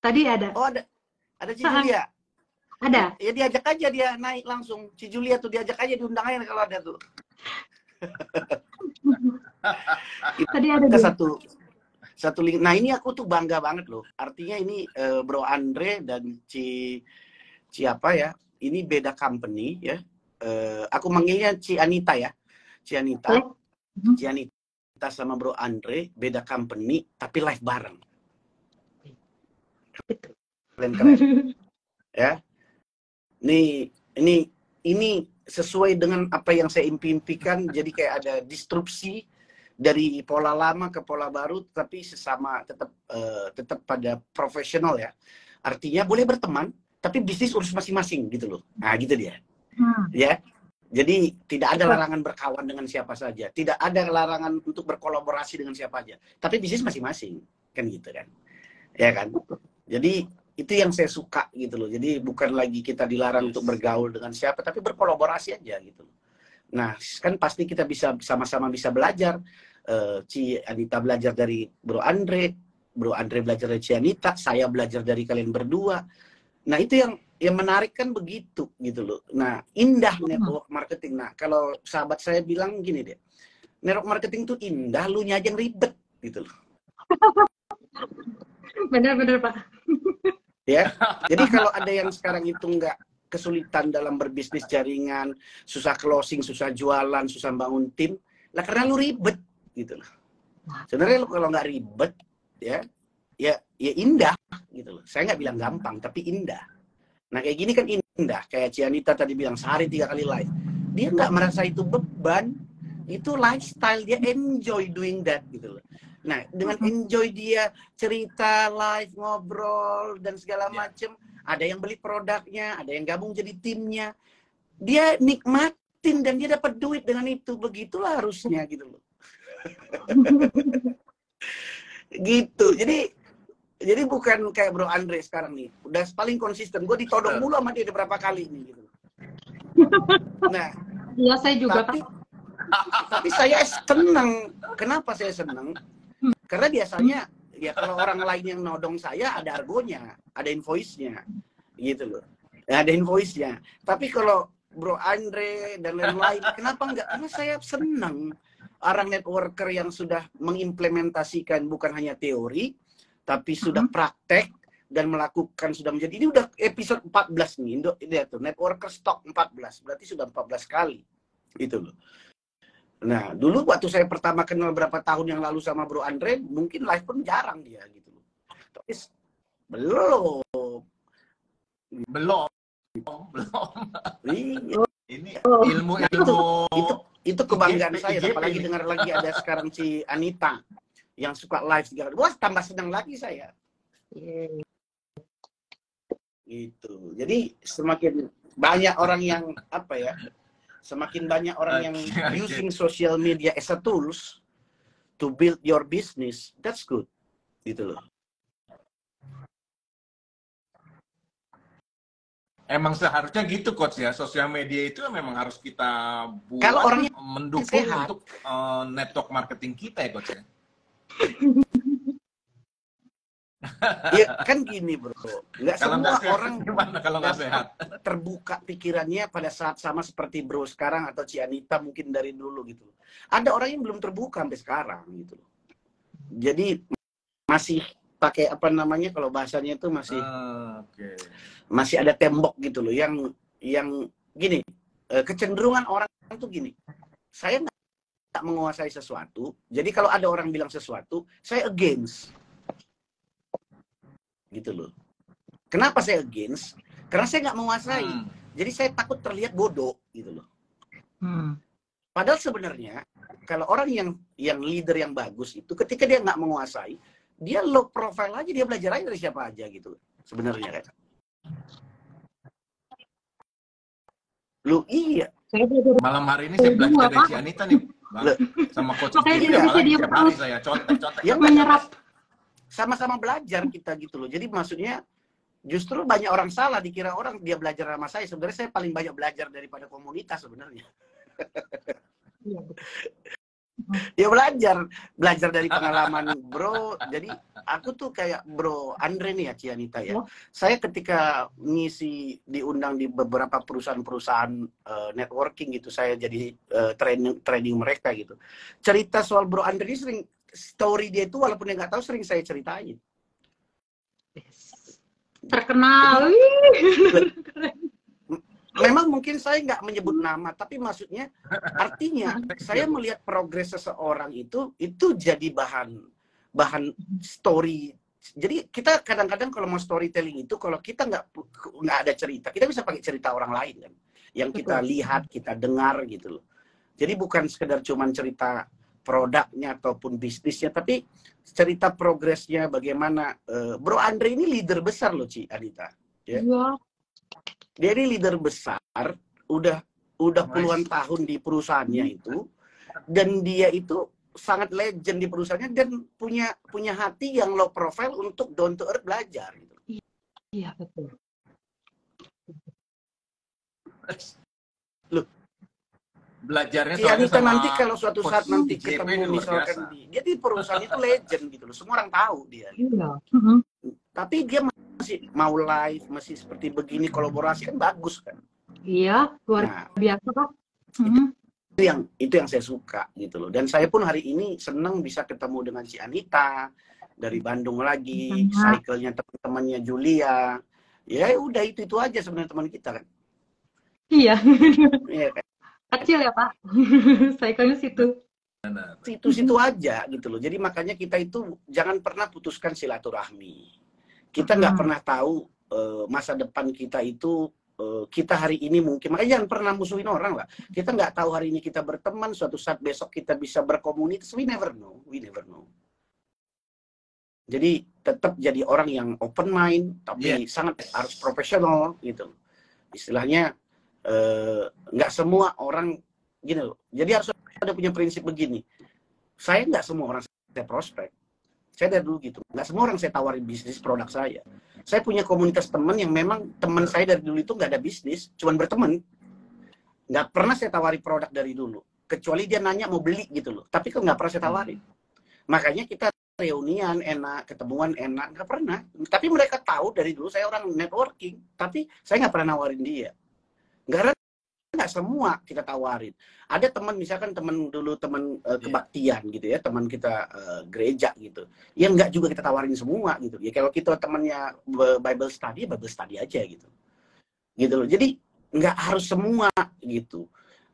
Speaker 2: Tadi ada.
Speaker 3: Oh, ada Ci Julia.
Speaker 2: Ada.
Speaker 3: Ya diajak aja dia naik langsung. Ci Julia tuh diajak aja, diundang aja kalau ada tuh.
Speaker 2: Tadi ada
Speaker 3: satu link. Nah, ini aku tuh bangga banget loh. Artinya ini Bro Andre dan Ci apa ya? Ini beda company ya. Aku manggilnya Ci Anita ya. Ci Anita sama Bro Andre beda company tapi live bareng. Keren. Ya. Ini sesuai dengan apa yang saya impikan, jadi kayak ada disrupsi dari pola lama ke pola baru, tapi sesama tetap pada profesional ya. Artinya boleh berteman, tapi bisnis urus masing-masing gitu loh. Nah, gitu dia. Ya. Jadi tidak ada larangan berkawan dengan siapa saja, tidak ada larangan untuk berkolaborasi dengan siapa aja, tapi bisnis masing-masing, kan gitu kan. Ya kan? Jadi itu yang saya suka gitu loh. Jadi bukan lagi kita dilarang untuk bergaul dengan siapa, tapi berkolaborasi aja gitu. Nah, kan pasti kita bisa sama-sama bisa belajar. Ci Anita belajar dari Bro Andre belajar dari Ci Anita, saya belajar dari kalian berdua. Nah, itu yang menarik kan begitu gitu loh. Nah, indah network marketing. Nah, kalau sahabat saya bilang gini deh, network marketing tuh indah, lu aja yang ribet gitu loh.
Speaker 2: Benar-benar Pak.
Speaker 3: Ya, jadi kalau ada yang sekarang itu nggak kesulitan dalam berbisnis jaringan, susah closing, susah jualan, susah bangun tim, lah karena lu ribet gitu loh. Sebenarnya lu kalau nggak ribet, ya indah gitu loh. Saya nggak bilang gampang, tapi indah. Nah kayak gini kan indah, kayak Cianita tadi bilang sehari 3 kali live. Dia nggak merasa itu beban, itu lifestyle, dia enjoy doing that gitu loh. Nah dengan enjoy dia cerita live, ngobrol dan segala macem, ada yang beli produknya, ada yang gabung jadi timnya, dia nikmatin dan dia dapat duit dengan itu. Begitulah harusnya gitu loh. Gitu. Jadi bukan kayak Bro Andre sekarang nih, udah paling konsisten. Gue ditodong mulu sama dia berapa kali nih gitu. Nah,
Speaker 2: iya saya juga Pak.
Speaker 3: Tapi saya senang. Kenapa saya senang? Karena biasanya ya kalau orang lain yang nodong saya ada argonya, ada invoice-nya, gitu loh. Ya, ada invoice-nya. Tapi kalau Bro Andre dan lain-lain, kenapa enggak? Karena saya senang orang networker yang sudah mengimplementasikan bukan hanya teori, tapi sudah praktek dan melakukan, sudah menjadi, ini udah episode 14 nih, lihat tuh, networker stock 14, berarti sudah 14 kali, gitu loh. Nah, dulu waktu saya pertama kenal berapa tahun yang lalu sama Bro Andre, mungkin live pun jarang dia, gitu loh. Tapi belum.
Speaker 1: Ini ilmu
Speaker 3: itu kebanggaan saya, apalagi dengar lagi ada sekarang si Anita yang suka live segala, wah tambah senang lagi saya. Gitu. Jadi semakin banyak orang yang apa ya, semakin banyak orang yang using social media as a tools to build your business, that's good. Gitu loh.
Speaker 1: Emang seharusnya gitu coach ya, sosial media itu memang harus kita buat,
Speaker 3: kalau orangnya
Speaker 1: mendukung
Speaker 3: sehat
Speaker 1: untuk network marketing kita ya coach ya.
Speaker 3: Ya kan gini bro, nggak semua orang
Speaker 1: gimana kalau nggak sehat
Speaker 3: terbuka pikirannya pada saat sama seperti bro sekarang atau Cianita mungkin dari dulu gitu. Ada orang yang belum terbuka sampai sekarang gitu. Jadi masih pakai apa namanya, kalau bahasanya itu masih ada tembok gitu loh, yang gini, kecenderungan orang tuh gini, saya nggak menguasai sesuatu, jadi kalau ada orang bilang sesuatu, saya against. Gitu loh. Kenapa saya against? Karena saya nggak menguasai. Jadi saya takut terlihat bodoh gitu loh. Padahal sebenarnya kalau orang yang leader yang bagus itu ketika dia nggak menguasai, dia low profile aja, dia belajar aja dari siapa aja gitu. Sebenarnya kan. Lu iya.
Speaker 1: Malam hari ini saya belajar dari Cianita nih, Bang. Sama coach tiap hari saya contek
Speaker 3: yang menyerap. Sama-sama belajar kita gitu loh. Jadi maksudnya justru banyak orang salah, dikira orang dia belajar sama saya. Sebenarnya saya paling banyak belajar daripada komunitas sebenarnya. Ya belajar dari pengalaman bro. Jadi aku tuh kayak Bro Andre nih ya, Cianita ya. Saya ketika ngisi diundang di beberapa perusahaan-perusahaan networking gitu, saya jadi training mereka gitu. Cerita soal Bro Andre ini sering, story dia itu walaupun dia nggak tahu sering saya ceritain.
Speaker 2: Terkenal.
Speaker 3: Memang mungkin saya nggak menyebut nama, tapi maksudnya artinya saya melihat progres seseorang itu jadi bahan story. Jadi kita kadang-kadang kalau mau storytelling itu, kalau kita nggak ada cerita, kita bisa pakai cerita orang lain kan, yang kita lihat, kita dengar gitu loh. Jadi bukan sekedar cuman cerita produknya ataupun bisnisnya, tapi cerita progresnya bagaimana. Bro Andre ini leader besar loh, Anita. Ya. Dia ini leader besar, udah puluhan tahun di perusahaannya itu, dan dia itu sangat legend di perusahaannya dan punya hati yang low profile untuk down to earth belajar. Gitu.
Speaker 2: Iya betul.
Speaker 3: Loh,
Speaker 1: belajarnya
Speaker 3: Cianita nanti kalau suatu saat nanti ketemu misalkan dia di perusahaan itu legend gitu loh, semua orang tahu dia.
Speaker 2: Iya.
Speaker 3: Tapi dia masih mau live, masih seperti begini kolaborasi kan bagus kan.
Speaker 2: Iya, luar
Speaker 3: Nah,
Speaker 2: biasa Pak.
Speaker 3: itu yang saya suka gitu loh. Dan saya pun hari ini senang bisa ketemu dengan si Anita dari Bandung lagi, cycle-nya teman-temannya Julia. Ya udah itu aja sebenarnya teman kita kan.
Speaker 2: Iya.
Speaker 3: Iya kan?
Speaker 2: Kecil ya Pak. Cycle-nya situ.
Speaker 3: Situ-situ aja gitu loh. Jadi makanya kita itu jangan pernah putuskan silaturahmi. Kita nggak pernah tahu masa depan kita itu, kita hari ini mungkin, makanya jangan pernah musuhin orang lah. Kita nggak tahu hari ini kita berteman, suatu saat besok kita bisa berkomunitas. We never know. Jadi tetap jadi orang yang open mind, tapi sangat harus profesional gitu. Istilahnya nggak semua orang gini loh. Jadi harus ada punya prinsip begini. Saya nggak semua orang saya prospek. Saya dari dulu gitu. Nggak semua orang saya tawarin bisnis produk saya. Saya punya komunitas teman yang memang teman saya dari dulu itu nggak ada bisnis, cuman berteman. Nggak pernah saya tawari produk dari dulu. Kecuali dia nanya mau beli gitu loh. Tapi kan nggak pernah saya tawarin. Makanya kita reunian enak, ketemuan enak, nggak pernah. Tapi mereka tahu dari dulu saya orang networking. Tapi saya nggak pernah nawarin dia. Nggak semua kita tawarin. Ada teman, misalkan teman kebaktian gitu ya, teman kita gereja gitu. Ya nggak juga kita tawarin semua gitu. Ya kalau kita temannya Bible study aja gitu. Gitu loh. Jadi nggak harus semua gitu.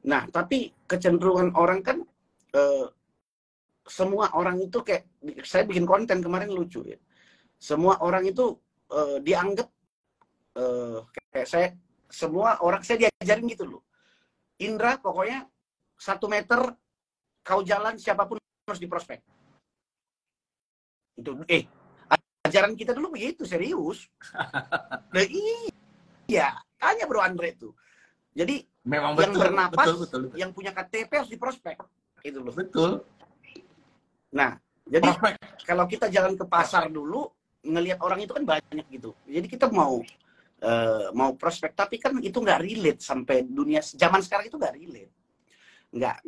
Speaker 3: Nah, tapi kecenderungan orang kan semua orang itu kayak, saya bikin konten kemarin lucu ya. Semua orang itu dianggap kayak semua orang saya diajarin gitu loh. Indra, pokoknya 1 meter kau jalan siapapun harus diprospek. Itu ajaran kita dulu begitu, serius. Nah, iya, tanya Bro Andre tuh. Jadi memang yang betul, bernapas, betul. Yang punya KTP harus diprospek. Itu loh. Betul. Nah, jadi kalau kita jalan ke pasar dulu, ngelihat orang itu kan banyak gitu. Jadi kita mau prospek, tapi kan itu nggak relate sampai dunia zaman sekarang, itu nggak relate, nggak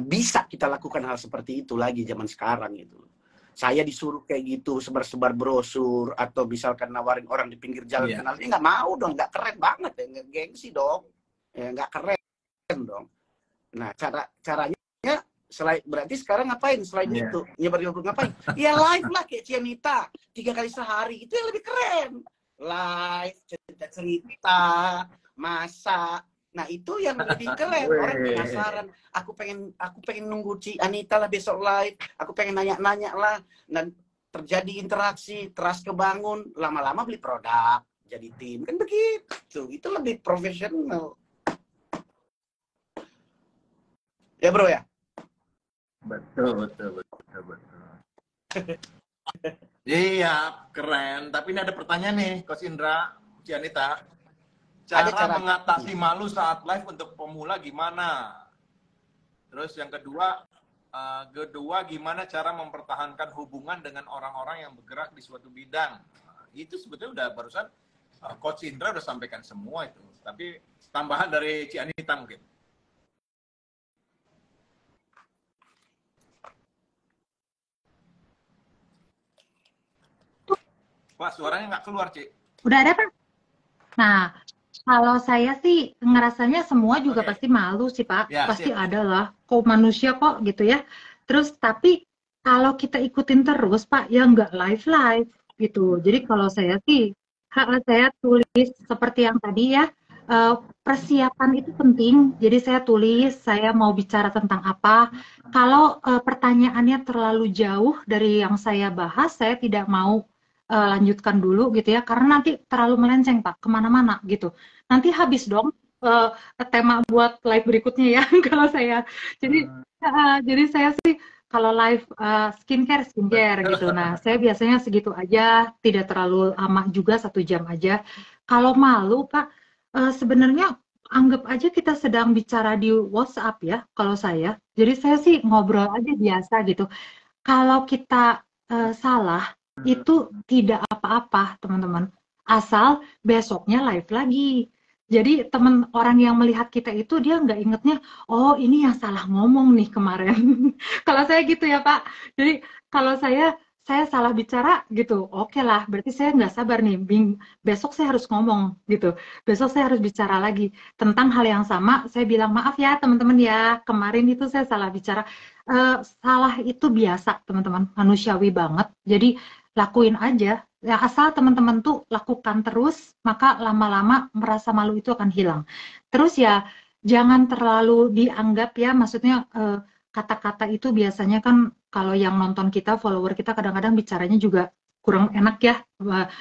Speaker 3: bisa kita lakukan hal seperti itu lagi zaman sekarang itu. Saya disuruh kayak gitu, sebar-sebar brosur atau misalkan nawarin orang di pinggir jalan kenalnya, nggak mau dong, nggak keren banget ya, nggak gengsi dong, ya nggak keren dong. Nah caranya berarti sekarang ngapain selain itu nyebar ngapain? Ya live lah kayak Cianita 3 kali sehari, itu yang lebih keren. Live, cerita, masak. Nah, itu yang lebih keren. Orang penasaran. Aku pengen nunggu Ci Anita lah besok live. Aku pengen nanya-nanya lah. Dan terjadi interaksi, trust kebangun. Lama-lama beli produk, jadi tim. Kan begitu. Itu lebih profesional. Ya, Bro ya?
Speaker 1: Betul. Iya, keren. Tapi ini ada pertanyaan nih, Coach Indra, Cianita. Cara mengatasi malu saat live untuk pemula gimana? Terus yang kedua, gimana cara mempertahankan hubungan dengan orang-orang yang bergerak di suatu bidang? Itu sebetulnya udah barusan Coach Indra udah sampaikan semua itu. Tapi tambahan dari Cianita mungkin. Pak, suaranya nggak keluar, Ci.
Speaker 2: Udah ada, Pak? Nah, kalau saya sih ngerasanya semua juga pasti malu sih, Pak. Ya, pasti ada lah. Kok manusia kok gitu ya. Terus, tapi kalau kita ikutin terus, Pak, ya nggak live gitu. Jadi kalau saya sih, saya tulis seperti yang tadi ya, persiapan itu penting. Jadi saya tulis, saya mau bicara tentang apa. Kalau pertanyaannya terlalu jauh dari yang saya bahas, saya tidak mau lanjutkan dulu gitu ya, karena nanti terlalu melenceng Pak, kemana-mana gitu. Nanti habis dong tema buat live berikutnya ya, kalau saya. Jadi saya sih kalau live skincare gitu. Nah, saya biasanya segitu aja, tidak terlalu lama juga, 1 jam aja. Kalau malu Pak, sebenarnya anggap aja kita sedang bicara di WhatsApp ya, kalau saya. Jadi saya sih ngobrol aja biasa gitu. Kalau kita salah, itu tidak apa-apa teman-teman, asal besoknya live lagi. Jadi orang yang melihat kita itu dia nggak ingetnya, oh ini yang salah ngomong nih kemarin. Kalau saya gitu ya Pak. Jadi kalau saya saya salah bicara gitu. Oke lah, berarti saya nggak sabar nih. Besok saya harus ngomong gitu. Besok saya harus bicara lagi tentang hal yang sama. Saya bilang maaf ya teman-teman ya, kemarin itu saya salah bicara. Salah itu biasa teman-teman, manusiawi banget. Jadi lakuin aja. Ya, asal teman-teman tuh lakukan terus, maka lama-lama merasa malu itu akan hilang. Terus ya jangan terlalu dianggap ya, maksudnya kata-kata itu biasanya kan kalau yang nonton kita, follower kita kadang-kadang bicaranya juga kurang enak ya,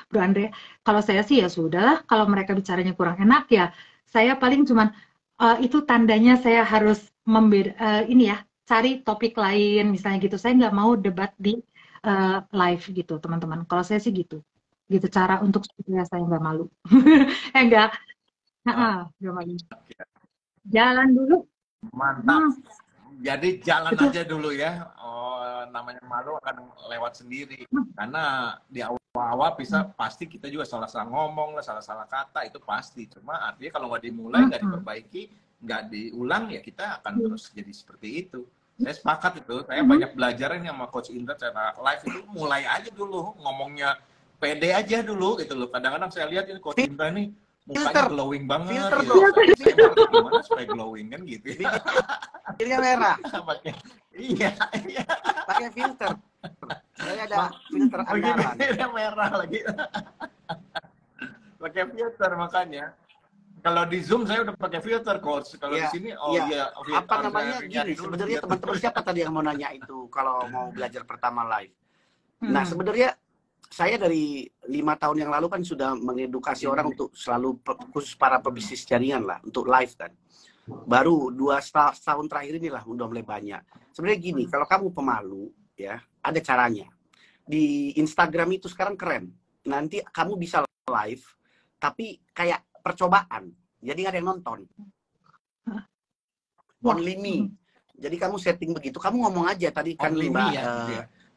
Speaker 2: Bro Andre. Kalau saya sih ya sudahlah, kalau mereka bicaranya kurang enak ya, saya paling cuman itu tandanya saya harus ini ya, cari topik lain misalnya gitu. Saya nggak mau debat di live gitu, teman-teman. Kalau saya sih gitu, gitu cara untuk supaya saya nggak malu. Enggak, nggak malu. Jalan dulu.
Speaker 1: Mantap. Jadi jalan
Speaker 2: Betul.
Speaker 1: aja dulu ya. Namanya malu akan lewat sendiri. Karena di awal-awal pasti kita juga salah-salah ngomong lah, salah-salah kata, itu pasti. Cuma artinya kalau nggak dimulai, nggak diperbaiki, nggak diulang, ya kita akan terus jadi seperti itu. Saya sepakat itu. Saya banyak belajar ini sama Coach Indra cara live itu, mulai aja dulu. Ngomongnya pede aja dulu gitu loh. Kadang-kadang saya lihat ini Coach Indra nih, mukanya glowing banget.
Speaker 3: Filter,
Speaker 1: gitu.
Speaker 3: bro.
Speaker 1: Saya mau gimana supaya glowing kan gitu.
Speaker 3: Bibirnya merah.
Speaker 1: Iya.
Speaker 3: Pakai filter. Saya ada filter andalan.
Speaker 1: Bibirnya merah lagi. Pakai filter makanya. Kalau di Zoom saya udah pakai filter, Coach. Kalau di sini,
Speaker 3: apa namanya gini, sebenarnya teman-teman siapa tadi yang mau nanya itu kalau mau belajar pertama live? Nah, sebenarnya saya dari 5 tahun yang lalu kan sudah mengedukasi orang untuk selalu, khusus para pebisnis jaringan lah, untuk live kan. Baru 2 tahun terakhir inilah udah mulai banyak. Sebenarnya gini, kalau kamu pemalu, ya ada caranya. Di Instagram itu sekarang keren. Nanti kamu bisa live, tapi kayak percobaan. Jadi nggak ada yang nonton. Only me. Jadi kamu setting begitu. Kamu ngomong aja tadi kan Mbak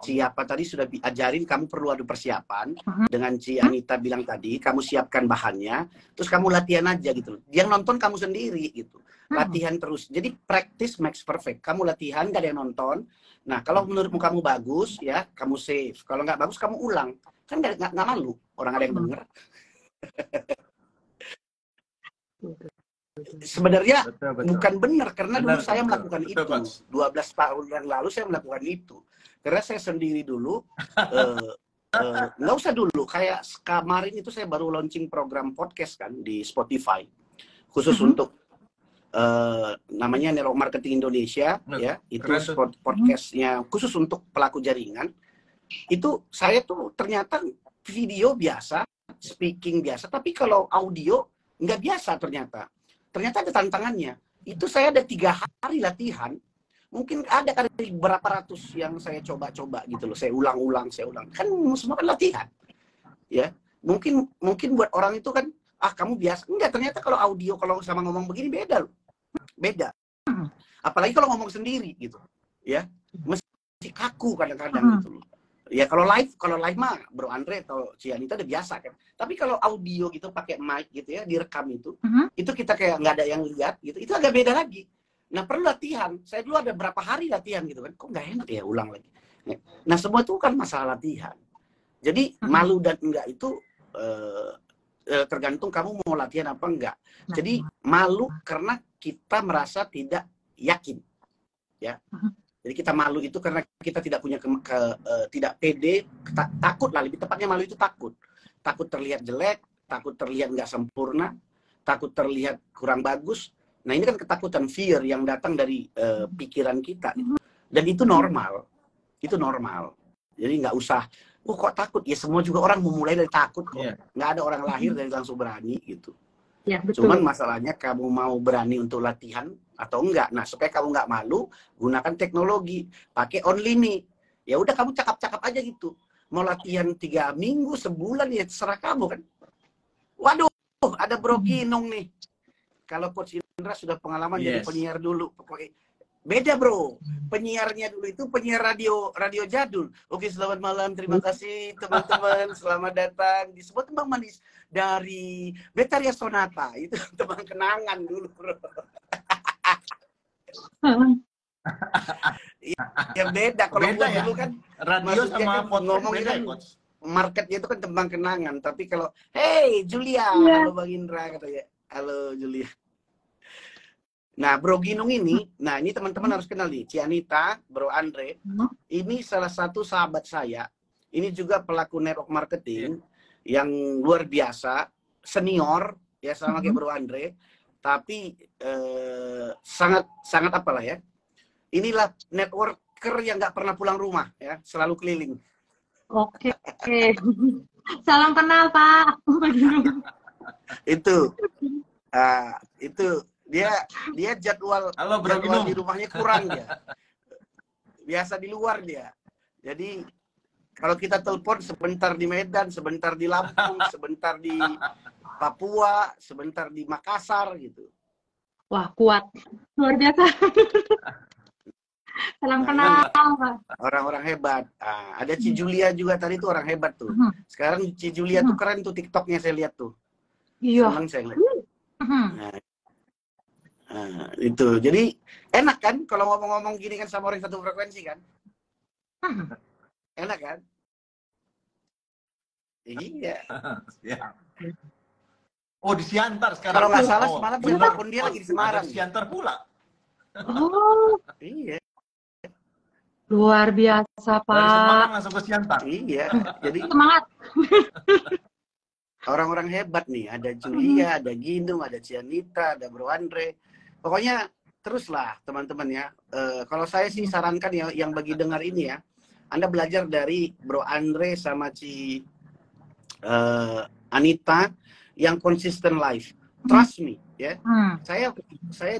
Speaker 3: siapa tadi sudah diajarin kamu perlu ada persiapan. Dengan Ci Anita bilang tadi, kamu siapkan bahannya, terus kamu latihan aja gitu. Yang nonton kamu sendiri gitu. Latihan terus. Jadi practice makes perfect. Kamu latihan, nggak ada yang nonton. Nah, kalau menurutmu kamu bagus, ya kamu save. Kalau nggak bagus, kamu ulang. Kan nggak malu. Orang ada yang denger. Sebenarnya bukan benar, karena dulu saya melakukan itu. 12 tahun yang lalu saya melakukan itu. Karena saya sendiri dulu, nggak usah dulu. Kayak kemarin itu saya baru launching program podcast kan di Spotify. Khusus untuk namanya Network Marketing Indonesia. Ya, itu podcastnya khusus untuk pelaku jaringan. Itu saya tuh ternyata video biasa, speaking biasa. Tapi kalau audio nggak biasa ternyata. Ternyata ada tantangannya. Itu saya ada 3 hari latihan. Mungkin ada kali berapa ratus yang saya coba-coba gitu loh. Saya ulang-ulang. Kan semua kan latihan. Ya, mungkin buat orang itu kan, kamu biasa. Enggak, ternyata kalau audio, kalau sama ngomong begini beda loh. Beda. Apalagi kalau ngomong sendiri gitu. Ya, mesti kaku kadang-kadang gitu loh. Ya kalau live mah Bro Andre atau Ci Anita udah biasa kan. Tapi kalau audio gitu pakai mic gitu ya, direkam itu kita kayak nggak ada yang lihat gitu. Itu agak beda lagi. Nah, perlu latihan. Saya dulu ada berapa hari latihan gitu kan. Kok nggak enak ya ulang lagi. Nah, semua itu kan masalah latihan. Jadi malu dan enggak itu tergantung kamu mau latihan apa enggak. Jadi malu karena kita merasa tidak yakin. Ya. Jadi kita malu itu karena kita tidak punya tidak pede, takut lah, lebih tepatnya malu itu takut. Takut terlihat jelek, takut terlihat nggak sempurna, takut terlihat kurang bagus. Nah, ini kan ketakutan, fear yang datang dari pikiran kita. Dan itu normal. Itu normal. Jadi nggak usah, kok takut? Ya semua juga orang memulai dari takut kok. Nggak ada orang lahir dari langsung berani gitu.
Speaker 2: Ya, betul.
Speaker 3: Cuman masalahnya kamu mau berani untuk latihan atau enggak. Nah, supaya kamu nggak malu, gunakan teknologi. Pakai only me. Ya udah kamu cakap-cakap aja gitu. Mau latihan 3 minggu, sebulan, ya terserah kamu kan. Waduh, ada Bro Ginung nih. Kalau Coach Indra sudah pengalaman jadi penyiar dulu. Pokoknya beda bro. Penyiarnya dulu itu penyiar radio jadul. Oke, selamat malam. Terima kasih teman-teman. Selamat datang di sebuah tembang manis dari Betaria Sonata. Itu tembang kenangan dulu bro. Ya beda. Kalau
Speaker 1: Beda
Speaker 3: gua
Speaker 1: ya.
Speaker 3: dulu kan
Speaker 1: Radio
Speaker 3: maksudnya
Speaker 1: sama
Speaker 3: kan
Speaker 1: podcast
Speaker 3: ngomongnya
Speaker 1: beda
Speaker 3: kan
Speaker 1: ya, Coach?
Speaker 3: marketnya itu kan tembang kenangan. Tapi kalau hey Julia,
Speaker 2: Iya.
Speaker 3: halo Bang Indra katanya. Halo Julia. Nah, Bro Ginung ini, nah ini teman-teman harus kenal nih, Cianita, Bro Andre. Ini salah satu sahabat saya. Ini juga pelaku network marketing yang luar biasa, senior ya sama kayak Bro Andre, tapi sangat sangat apalah ya. Inilah networker yang nggak pernah pulang rumah ya, selalu keliling.
Speaker 2: Oke. Salam kenal Pak.
Speaker 3: Itu dia jadwal
Speaker 1: Halo, Bro
Speaker 3: jadwal
Speaker 1: Ginung.
Speaker 3: di rumahnya kurang dia. Biasa di luar dia. Jadi kalau kita telepon sebentar di Medan, sebentar di Lampung, sebentar di Papua, sebentar di Makassar gitu.
Speaker 2: Wah, kuat. Luar biasa. Salam
Speaker 3: Nah,
Speaker 2: kenal Pak.
Speaker 3: orang-orang hebat. Ada Ci Julia juga tadi tuh orang hebat tuh. Sekarang Ci Julia tuh keren tuh TikToknya saya lihat tuh.
Speaker 2: Iya.
Speaker 3: Senang saya lihat. Itu. Jadi enak kan kalau ngomong-ngomong gini kan sama orang satu frekuensi kan? Enak kan? Iya.
Speaker 1: Ya. Oh, di Siantar sekarang.
Speaker 3: Kalau nggak salah
Speaker 1: Oh,
Speaker 3: semalam
Speaker 1: bener.
Speaker 3: saya telepon dia lagi di Semarang.
Speaker 1: Ada Siantar pula.
Speaker 2: Oh,
Speaker 3: Iya.
Speaker 2: luar biasa
Speaker 1: Dari Semarang
Speaker 2: Pak.
Speaker 1: langsung ke Siantar.
Speaker 3: Iya. Jadi
Speaker 2: Semangat.
Speaker 3: orang-orang hebat nih. Ada Julia, ada Ginung, ada Cianita, ada Bro Andre. Pokoknya teruslah teman-teman ya. Kalau saya sih sarankan ya, yang bagi dengar ini ya, Anda belajar dari Bro Andre sama Anita yang konsisten live. Trust me ya. Saya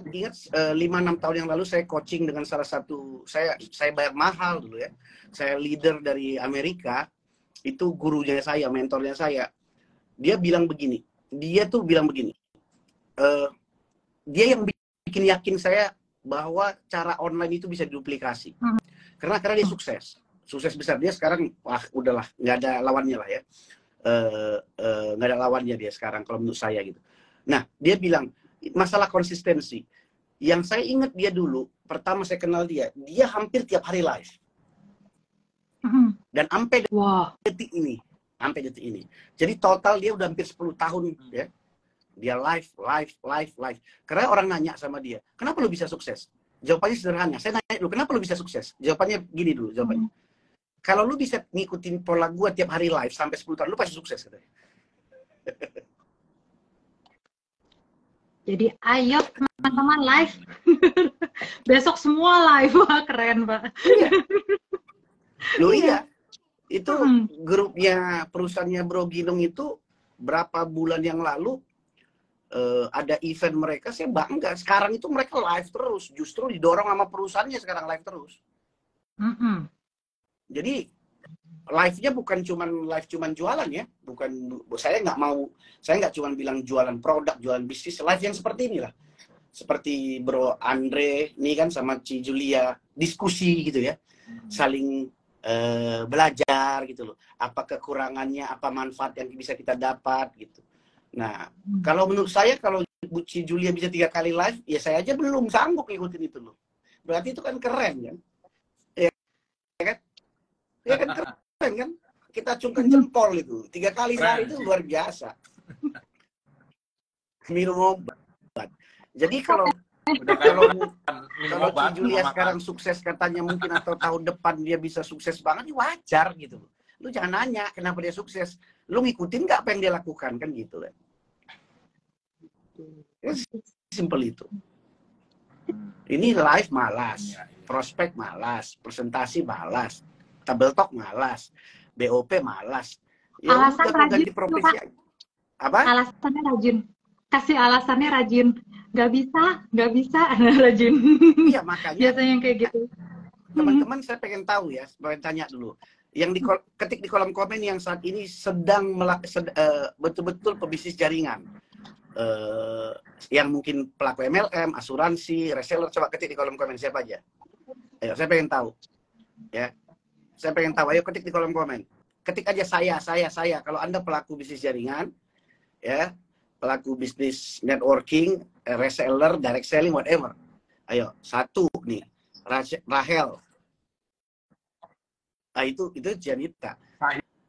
Speaker 3: ingat 5-6 tahun yang lalu saya coaching dengan salah satu, saya bayar mahal dulu ya. Saya leader dari Amerika, itu gurunya saya, mentornya saya. Dia bilang begini, dia yang bikin yakin saya bahwa cara online itu bisa diduplikasi. Karena dia sukses besar. Dia sekarang, wah udahlah, nggak ada lawannya lah ya. Nggak ada lawannya dia sekarang kalau menurut saya gitu. Nah, dia bilang masalah konsistensi. Yang saya ingat dia dulu, pertama saya kenal dia hampir tiap hari live. Dan sampai detik ini. Jadi total dia udah hampir 10 tahun ya. Dia live. Karena orang nanya sama dia, kenapa lu bisa sukses? Jawabannya sederhana. Saya nanya dulu, kenapa lu bisa sukses? Jawabannya gini dulu, jawabannya. Kalau lu bisa ngikutin pola gua tiap hari live sampai 10 tahun, lu pasti sukses katanya.
Speaker 2: Jadi ayo teman-teman live. Besok semua live. Wah, keren Pak.
Speaker 3: Loh iya. Itu grupnya perusahaannya Bro Ginung itu berapa bulan yang lalu ada event mereka, saya bangga. Sekarang itu mereka live terus, justru didorong sama perusahaannya sekarang live terus. Jadi live-nya bukan cuman jualan ya, saya nggak cuman bilang jualan produk, jualan bisnis, live yang seperti inilah. Seperti Bro Andre nih kan sama Ci Julia diskusi gitu ya. Saling belajar gitu loh. Apa kekurangannya, apa manfaat yang bisa kita dapat gitu. Nah, kalau menurut saya kalau Bu Ci Julia bisa 3 kali live, ya saya aja belum sanggup ikutin itu loh. Berarti itu kan keren kan? Ya kan? Ya kan keren kan? Kita acungkan jempol itu. 3 kali sehari itu luar biasa. Minum obat. Jadi kalau Ci Julia sekarang sukses katanya mungkin atau tahun depan dia bisa sukses banget, ya wajar gitu. Lu jangan nanya kenapa dia sukses. Lu ngikutin nggak apa yang dia lakukan kan gitu kan. Simple itu. Ini live malas, prospek malas, presentasi malas, tabel talk malas, BOP malas. Ya
Speaker 2: alasan
Speaker 3: udah
Speaker 2: rajin
Speaker 3: ganti profesi. Apa?
Speaker 2: Alasannya rajin. Kasih alasannya rajin. Nggak bisa, rajin.
Speaker 3: Iya, makanya.
Speaker 2: Biasanya yang kayak gitu.
Speaker 3: Teman-teman, saya pengen tahu ya, pengen tanya dulu. Yang ketik di kolom komen yang saat ini sedang betul-betul pebisnis jaringan. Yang mungkin pelaku MLM, asuransi, reseller, coba ketik di kolom komen siapa aja. Ayo, saya pengen tahu. Ya. Saya pengen tahu, ayo ketik di kolom komen. Ketik aja saya. Kalau Anda pelaku bisnis jaringan, ya, pelaku bisnis networking, reseller, direct selling, whatever. Ayo, 1 nih. Rahel, itu Janita.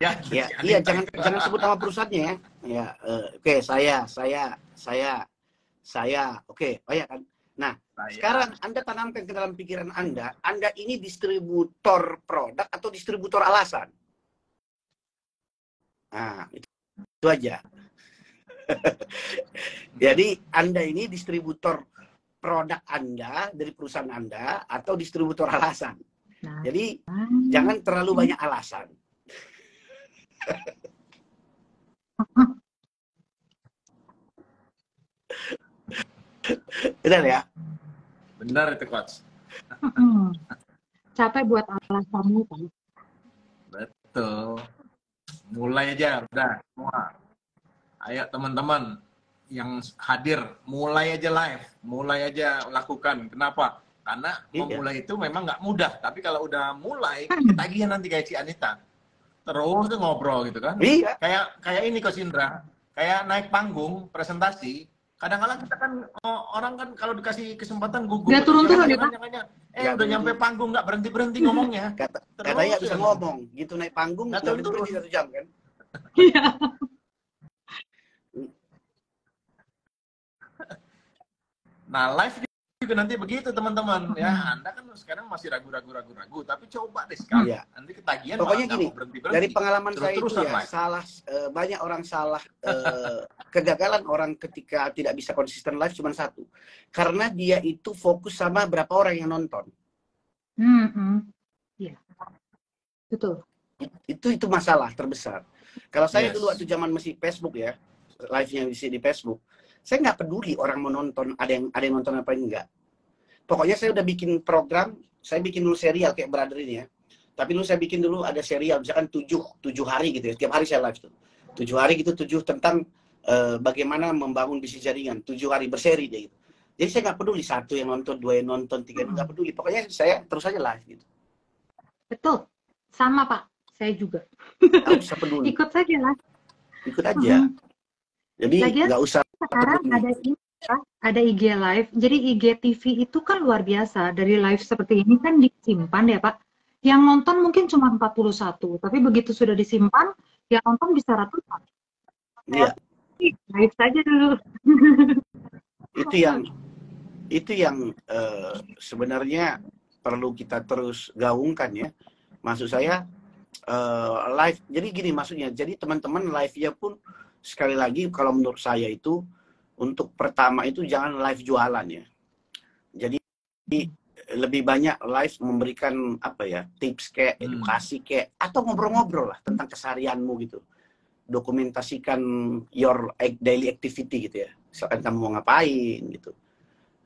Speaker 1: Ya,
Speaker 3: Ya, iya jangan sebut nama perusahaannya ya. Ya, oke, saya, oke, oh ya kan. Nah, sekarang Anda tanamkan ke dalam pikiran Anda ini distributor produk atau distributor alasan. Nah, itu aja. Jadi Anda ini distributor produk Anda dari perusahaan Anda atau distributor alasan. Jadi jangan terlalu banyak alasan. Benar ya?
Speaker 1: Benar itu coach.
Speaker 2: Capek buat alasanmu kan.
Speaker 1: Betul. Mulai aja udah semua. Ayo teman-teman yang hadir, mulai aja live, mulai aja lakukan. Kenapa? Karena memulai itu memang nggak mudah. Tapi kalau udah mulai, ketagihan nanti kayak si Anita. Terus tuh ngobrol gitu kan.
Speaker 3: Iya.
Speaker 1: Kayak ini Coach Indra, kayak naik panggung, presentasi. Kadang-kadang kita kan, orang kan kalau dikasih kesempatan gugup.
Speaker 2: Nggak turun-turun ya, Pak?
Speaker 1: Udah nyampe panggung nggak berhenti-berhenti ngomongnya.
Speaker 3: Katanya bisa ngomong, gitu naik panggung, nggak berhenti 1 jam kan?
Speaker 2: Iya.
Speaker 1: Nah, live juga nanti begitu teman-teman ya. Anda kan sekarang masih ragu, tapi coba deh sekali. Nanti ketagihan.
Speaker 3: Pokoknya gini, dari pengalaman saya itu ya,
Speaker 1: live.
Speaker 3: banyak orang salah, kegagalan orang ketika tidak bisa konsisten live cuma satu, karena dia itu fokus sama berapa orang yang nonton.
Speaker 2: Iya, betul.
Speaker 3: Itu masalah terbesar. Kalau saya dulu waktu zaman masih Facebook ya, live-nya di Facebook, saya nggak peduli orang mau nonton, ada yang nonton apa enggak. Pokoknya saya udah bikin program, saya bikin dulu serial kayak Brother ini ya. Tapi dulu saya bikin dulu ada serial, misalkan 7 hari gitu ya. Tiap hari saya live tuh. 7 hari gitu, 7 tentang bagaimana membangun bisnis jaringan. 7 hari berseri dia gitu. Jadi saya nggak peduli 1 yang nonton, 2 yang nonton, 3 yang nggak peduli. Pokoknya saya terus aja live gitu.
Speaker 2: Betul. Sama Pak, saya juga.
Speaker 3: Nggak usah peduli.
Speaker 2: Ikut saja lah.
Speaker 3: Ikut aja. Jadi nggak usah.
Speaker 2: Sekarang ada IG live. Jadi IG TV itu kan luar biasa. Dari live seperti ini kan disimpan ya Pak. Yang nonton mungkin cuma 41, tapi begitu sudah disimpan, yang nonton bisa ratusan.
Speaker 3: Iya.
Speaker 2: Live saja dulu.
Speaker 3: Itu yang sebenarnya perlu kita terus gaungkan ya. Maksud saya live. Jadi gini maksudnya. Jadi teman-teman live-nya pun sekali lagi kalau menurut saya itu untuk pertama itu jangan live jualan ya. Jadi lebih banyak live memberikan apa ya, tips kayak edukasi kayak atau ngobrol-ngobrol lah tentang keseharianmu gitu. Dokumentasikan your daily activity gitu ya. Misalkan kamu mau ngapain gitu.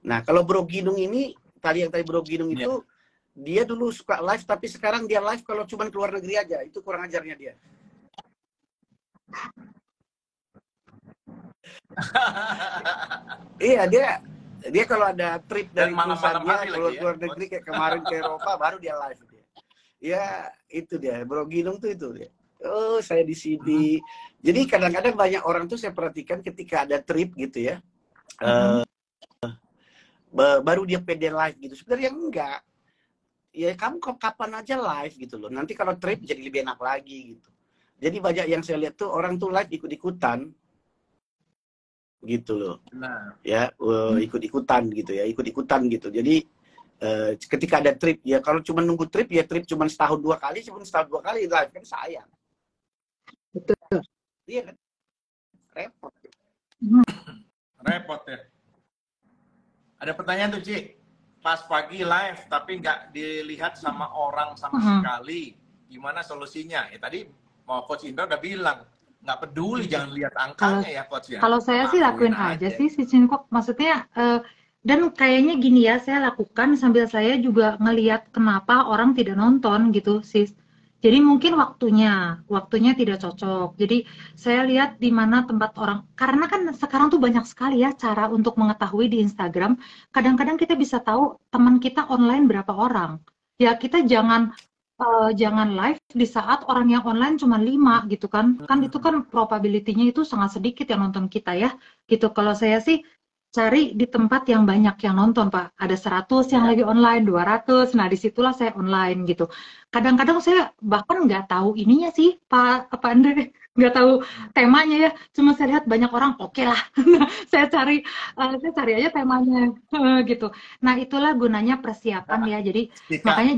Speaker 3: Nah, kalau Bro Ginung ini tadi Bro Ginung itu dia dulu suka live tapi sekarang dia live kalau cuma keluar negeri aja. Itu kurang ajarnya dia. Iya, dia kalau ada trip dari perusahaannya keluar negeri kayak kemarin ke Eropa baru dia live dia. Ya, itu dia. Bro Ginung tuh itu dia. Oh, saya di sini. Jadi kadang-kadang banyak orang tuh saya perhatikan ketika ada trip gitu ya. Baru dia pede live gitu. Sebenarnya enggak. Ya kamu kapan aja live gitu loh. Nanti kalau trip jadi lebih enak lagi gitu. Jadi banyak yang saya lihat tuh orang tuh live ikut-ikutan gitu loh.
Speaker 1: Nah.
Speaker 3: Ya, ikut-ikutan gitu ya, ikut-ikutan gitu. Jadi ketika ada trip ya kalau cuma nunggu trip ya trip cuma setahun 2 kali, cuma setahun 2 kali live kan sayang.
Speaker 2: Betul.
Speaker 3: Iya kan? Repot.
Speaker 1: Repot ya. Ada pertanyaan tuh, Ci. Pas pagi live tapi nggak dilihat sama orang sama sekali. Gimana solusinya? Ya tadi mau Coach Indra udah bilang, nggak peduli, jangan lihat angkanya ya Coach ya.
Speaker 2: Kalau saya sih lakuin aja sih si Cinkok. Maksudnya, dan kayaknya gini ya, saya lakukan sambil saya juga ngelihat kenapa orang tidak nonton gitu sis. Jadi mungkin waktunya tidak cocok. Jadi saya lihat di mana tempat orang, karena kan sekarang tuh banyak sekali ya cara untuk mengetahui di Instagram. Kadang-kadang kita bisa tahu teman kita online berapa orang. Ya kita jangan live di saat orang yang online cuma 5 gitu kan. Kan itu kan probability-nya itu sangat sedikit yang nonton kita ya. Gitu. Kalau saya sih cari di tempat yang banyak yang nonton, Pak. Ada 100 yang
Speaker 1: Ya.
Speaker 2: lagi online, 200. Nah, disitulah saya online gitu. Kadang-kadang saya bahkan nggak tahu ininya sih, Pak Andre. Nggak tahu temanya ya. Cuma saya lihat banyak orang, oke lah. Saya cari aja temanya gitu. Nah, itulah gunanya persiapan ya. Jadi
Speaker 1: Sika,
Speaker 2: makanya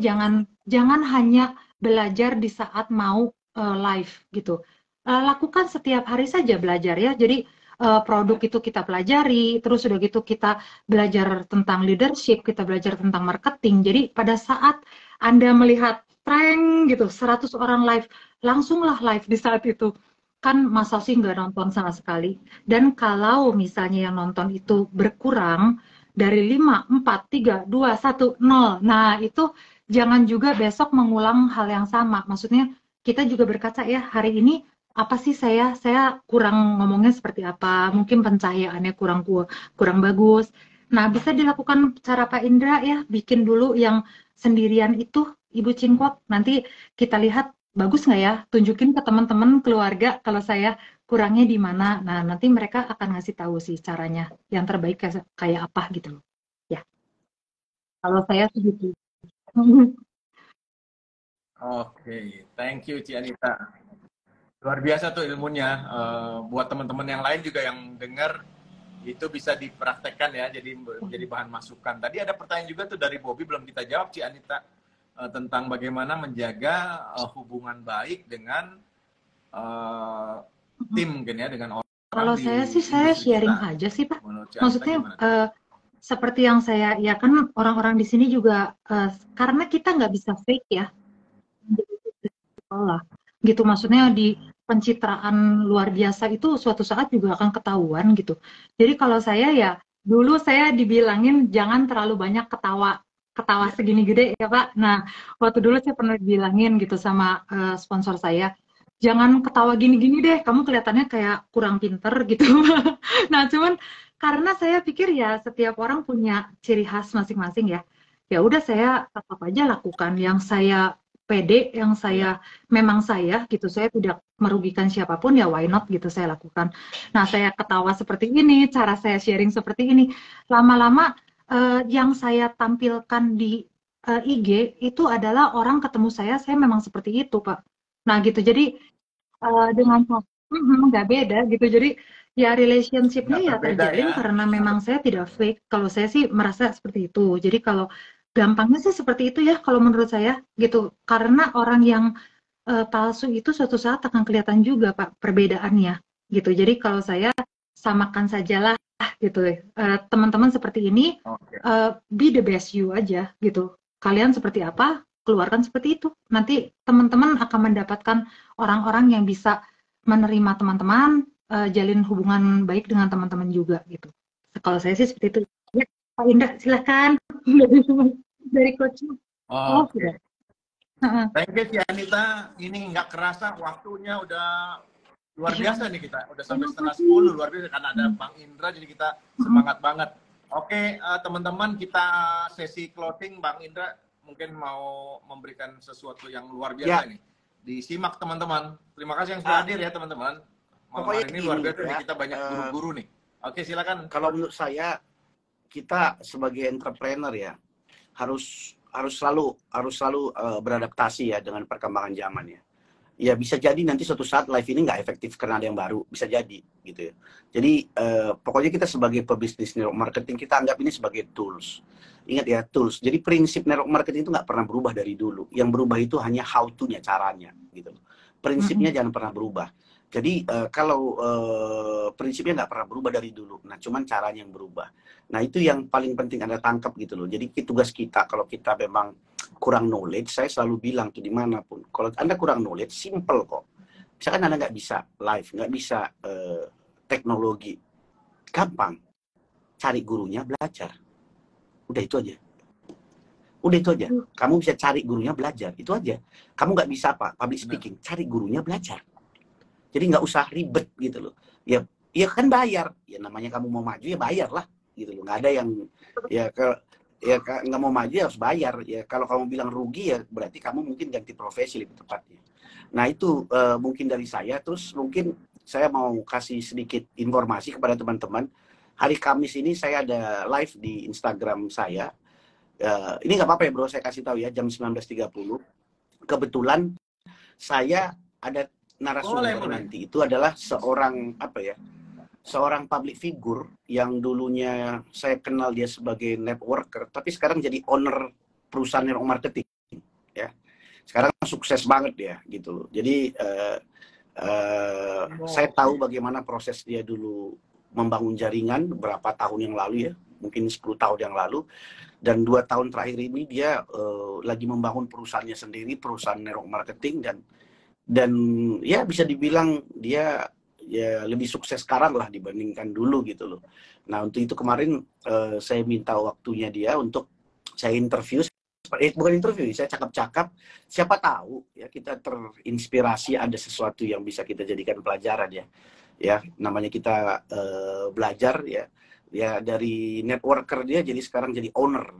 Speaker 2: jangan hanya belajar di saat mau live gitu. Lakukan setiap hari saja belajar ya. Jadi produk itu kita pelajari, terus udah gitu kita belajar tentang leadership, kita belajar tentang marketing. Jadi pada saat Anda melihat tren gitu, 100 orang live, langsunglah live di saat itu. Kan masa sih nggak nonton sama sekali. Dan kalau misalnya yang nonton itu berkurang dari 5, 4, 3, 2, 1, 0. Nah, itu jangan juga besok mengulang hal yang sama. Maksudnya kita juga berkaca ya, hari ini apa sih saya kurang ngomongnya seperti apa, mungkin pencahayaannya kurang bagus. Nah, bisa dilakukan cara Pak Indra ya, bikin dulu yang sendirian itu, Ibu Cingkok. Nanti kita lihat bagus nggak ya, tunjukin ke teman-teman keluarga kalau saya kurangnya di mana. Nah, nanti mereka akan ngasih tahu sih caranya yang terbaik kayak apa gitu loh. Ya, kalau saya sih gitu.
Speaker 1: oke, thank you Ci Anita. Luar biasa tuh ilmunya. Buat teman-teman yang lain juga yang dengar itu bisa dipraktekkan ya, jadi bahan masukan. Tadi ada pertanyaan juga tuh dari Bobby belum kita jawab Ci Anita, tentang bagaimana menjaga hubungan baik dengan tim mungkin ya, dengan orang
Speaker 2: Kalau
Speaker 1: di
Speaker 2: saya sih saya
Speaker 1: industri
Speaker 2: sharing
Speaker 1: kita.
Speaker 2: aja sih Pak.
Speaker 1: Menurut Ci Anita
Speaker 2: Maksudnya
Speaker 1: gimana?
Speaker 2: seperti yang saya, ya kan orang-orang di sini juga karena kita nggak bisa fake ya, sekolah gitu. Maksudnya di pencitraan luar biasa itu suatu saat juga akan ketahuan gitu. Jadi kalau saya ya dulu saya dibilangin jangan terlalu banyak ketawa ketawa
Speaker 1: Ya.
Speaker 2: segini gede ya Pak. Nah waktu dulu saya pernah dibilangin gitu sama sponsor saya, jangan ketawa gini-gini deh, kamu kelihatannya kayak kurang pinter gitu. Nah cuman karena saya pikir ya setiap orang punya ciri khas masing-masing ya. Ya udah saya tetap aja lakukan yang saya pede, yang
Speaker 1: Ya.
Speaker 2: saya memang saya gitu, saya tidak merugikan siapapun ya why not gitu saya lakukan. Nah saya ketawa seperti ini, cara saya sharing seperti ini, lama-lama yang saya tampilkan di IG itu adalah orang ketemu saya memang seperti itu Pak. Nah gitu, jadi dengan nggak beda gitu, jadi ya relationship-nya
Speaker 1: Nggak
Speaker 2: ya
Speaker 1: berbeda
Speaker 2: terjalin
Speaker 1: ya.
Speaker 2: karena memang saya tidak fake. Kalau saya sih merasa seperti itu. Jadi kalau gampangnya sih seperti itu ya kalau menurut saya gitu. Karena orang yang palsu itu suatu saat akan kelihatan juga Pak perbedaannya gitu. Jadi kalau saya samakan sajalah gitu. Teman-teman seperti ini
Speaker 1: Oke.
Speaker 2: be the best you aja gitu. Kalian seperti apa, keluarkan seperti itu. Nanti teman-teman akan mendapatkan orang-orang yang bisa menerima teman-teman, jalin hubungan baik dengan teman-teman juga gitu. Kalau saya sih seperti itu. Ya, Pak Indra, silakan dari coach. Oh, sudah.
Speaker 1: Oke. Thank you Ci Anita. Ini nggak kerasa waktunya udah luar
Speaker 2: Iya.
Speaker 1: biasa nih kita. Udah sampai
Speaker 2: Terima
Speaker 1: setengah
Speaker 2: kasih.
Speaker 1: 10 luar biasa karena ada Bang Indra jadi kita semangat banget. Oke, teman-teman kita sesi closing. Bang Indra mungkin mau memberikan sesuatu yang luar biasa
Speaker 3: Ya.
Speaker 1: nih. Disimak teman-teman. Terima kasih yang sudah hadir ya teman-teman. Malam
Speaker 3: Pokoknya
Speaker 1: hari ini luar
Speaker 3: gini,
Speaker 1: biasa nih,
Speaker 3: ya,
Speaker 1: kita banyak guru-guru nih. Oke, silakan.
Speaker 3: kalau menurut saya kita sebagai entrepreneur ya harus selalu beradaptasi ya dengan perkembangan zaman ya. Ya bisa jadi nanti suatu saat live ini nggak efektif karena ada yang baru, bisa jadi gitu ya. Jadi pokoknya kita sebagai pebisnis network marketing kita anggap ini sebagai tools. Ingat ya, tools. Jadi prinsip network marketing itu nggak pernah berubah dari dulu. Yang berubah itu hanya how to-nya, caranya gitu. Prinsipnya jangan pernah berubah. Jadi kalau prinsipnya nggak pernah berubah dari dulu, nah cuman caranya yang berubah. Nah itu yang paling penting Anda tangkap gitu loh. Jadi tugas kita kalau kita memang kurang knowledge, saya selalu bilang tuh dimanapun, kalau Anda kurang knowledge, simple kok. Misalkan Anda nggak bisa live, nggak bisa teknologi, gampang, cari gurunya, belajar. Udah itu aja. Udah itu aja. Kamu bisa cari gurunya, belajar. Itu aja. Kamu nggak bisa apa? Public speaking. Cari gurunya, belajar. Jadi nggak usah ribet gitu loh. Ya kan bayar. Ya namanya kamu mau maju ya bayar lah gitu loh. Nggak ada yang nggak mau maju ya harus bayar. Ya kalau kamu bilang rugi ya berarti kamu mungkin ganti profesi lebih tepatnya. Nah itu mungkin dari saya. Terus mungkin saya mau kasih sedikit informasi kepada teman-teman. hari Kamis ini saya ada live di Instagram saya. Ini nggak apa-apa ya bro, saya kasih tahu ya, jam 19.30. Kebetulan saya ada narasumber nanti. Itu adalah seorang seorang public figure yang dulunya saya kenal dia sebagai networker, tapi sekarang jadi owner perusahaan network marketing. Ya, sekarang sukses banget dia gitu loh. Jadi saya tahu bagaimana proses dia dulu membangun jaringan beberapa tahun yang lalu ya, mungkin 10 tahun yang lalu, dan 2 tahun terakhir ini dia lagi membangun perusahaannya sendiri, perusahaan network marketing, dan ya bisa dibilang dia ya lebih sukses sekarang lah dibandingkan dulu gitu loh. Nah untuk itu kemarin saya minta waktunya dia untuk saya interview. Bukan interview, saya cakap-cakap, siapa tahu ya kita terinspirasi, ada sesuatu yang bisa kita jadikan pelajaran ya namanya kita belajar ya dari networker dia jadi sekarang jadi owner,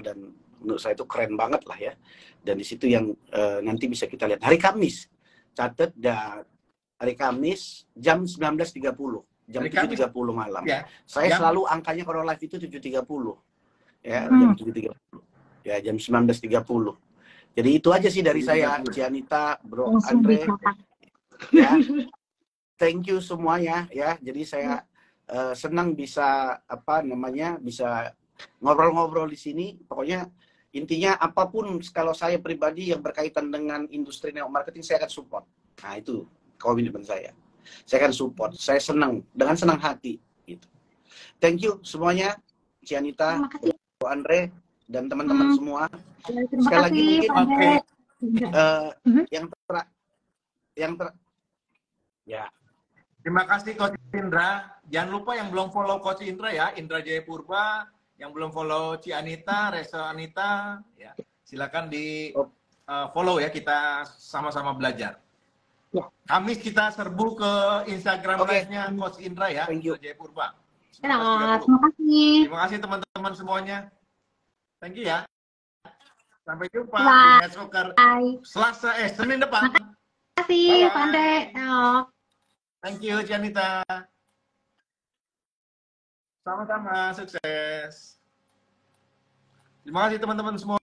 Speaker 3: dan menurut saya itu keren banget lah ya. Dan di situ yang nanti bisa kita lihat hari Kamis, catat hari Kamis jam 19.30, jam 7.30 malam ya. Saya selalu angkanya kalau live itu 7.30 ya, jam 7.30 ya, jam 19.30. Jadi itu aja sih dari saya, Cianita, Bro Andre ya. Thank you semuanya ya. Jadi saya senang bisa bisa ngobrol-ngobrol di sini. Pokoknya intinya apapun, kalau saya pribadi yang berkaitan dengan industri network marketing saya akan support. Nah itu komitmen saya. Saya akan support. Saya senang dengan senang hati gitu. Thank you semuanya, Cianita, Bro Andre, dan teman-teman semua. Sekali lagi mungkin
Speaker 1: Terima kasih Coach Indra. Jangan lupa yang belum follow Coach Indra ya, Indra Jayapurba, yang belum follow Cianita, Resa Anita, ya silakan di follow ya, kita sama-sama belajar. Ya. Kamis kita serbu ke Instagram live-nya Coach Indra ya, Indra Jayapurba.
Speaker 2: Terima kasih.
Speaker 1: Terima kasih teman-teman semuanya. Thank you ya. Sampai jumpa di Networker Senin depan.
Speaker 2: Terima kasih, Pak Andre.
Speaker 1: Thank you, Cianita. Sama-sama, sukses. Terima kasih teman-teman semua.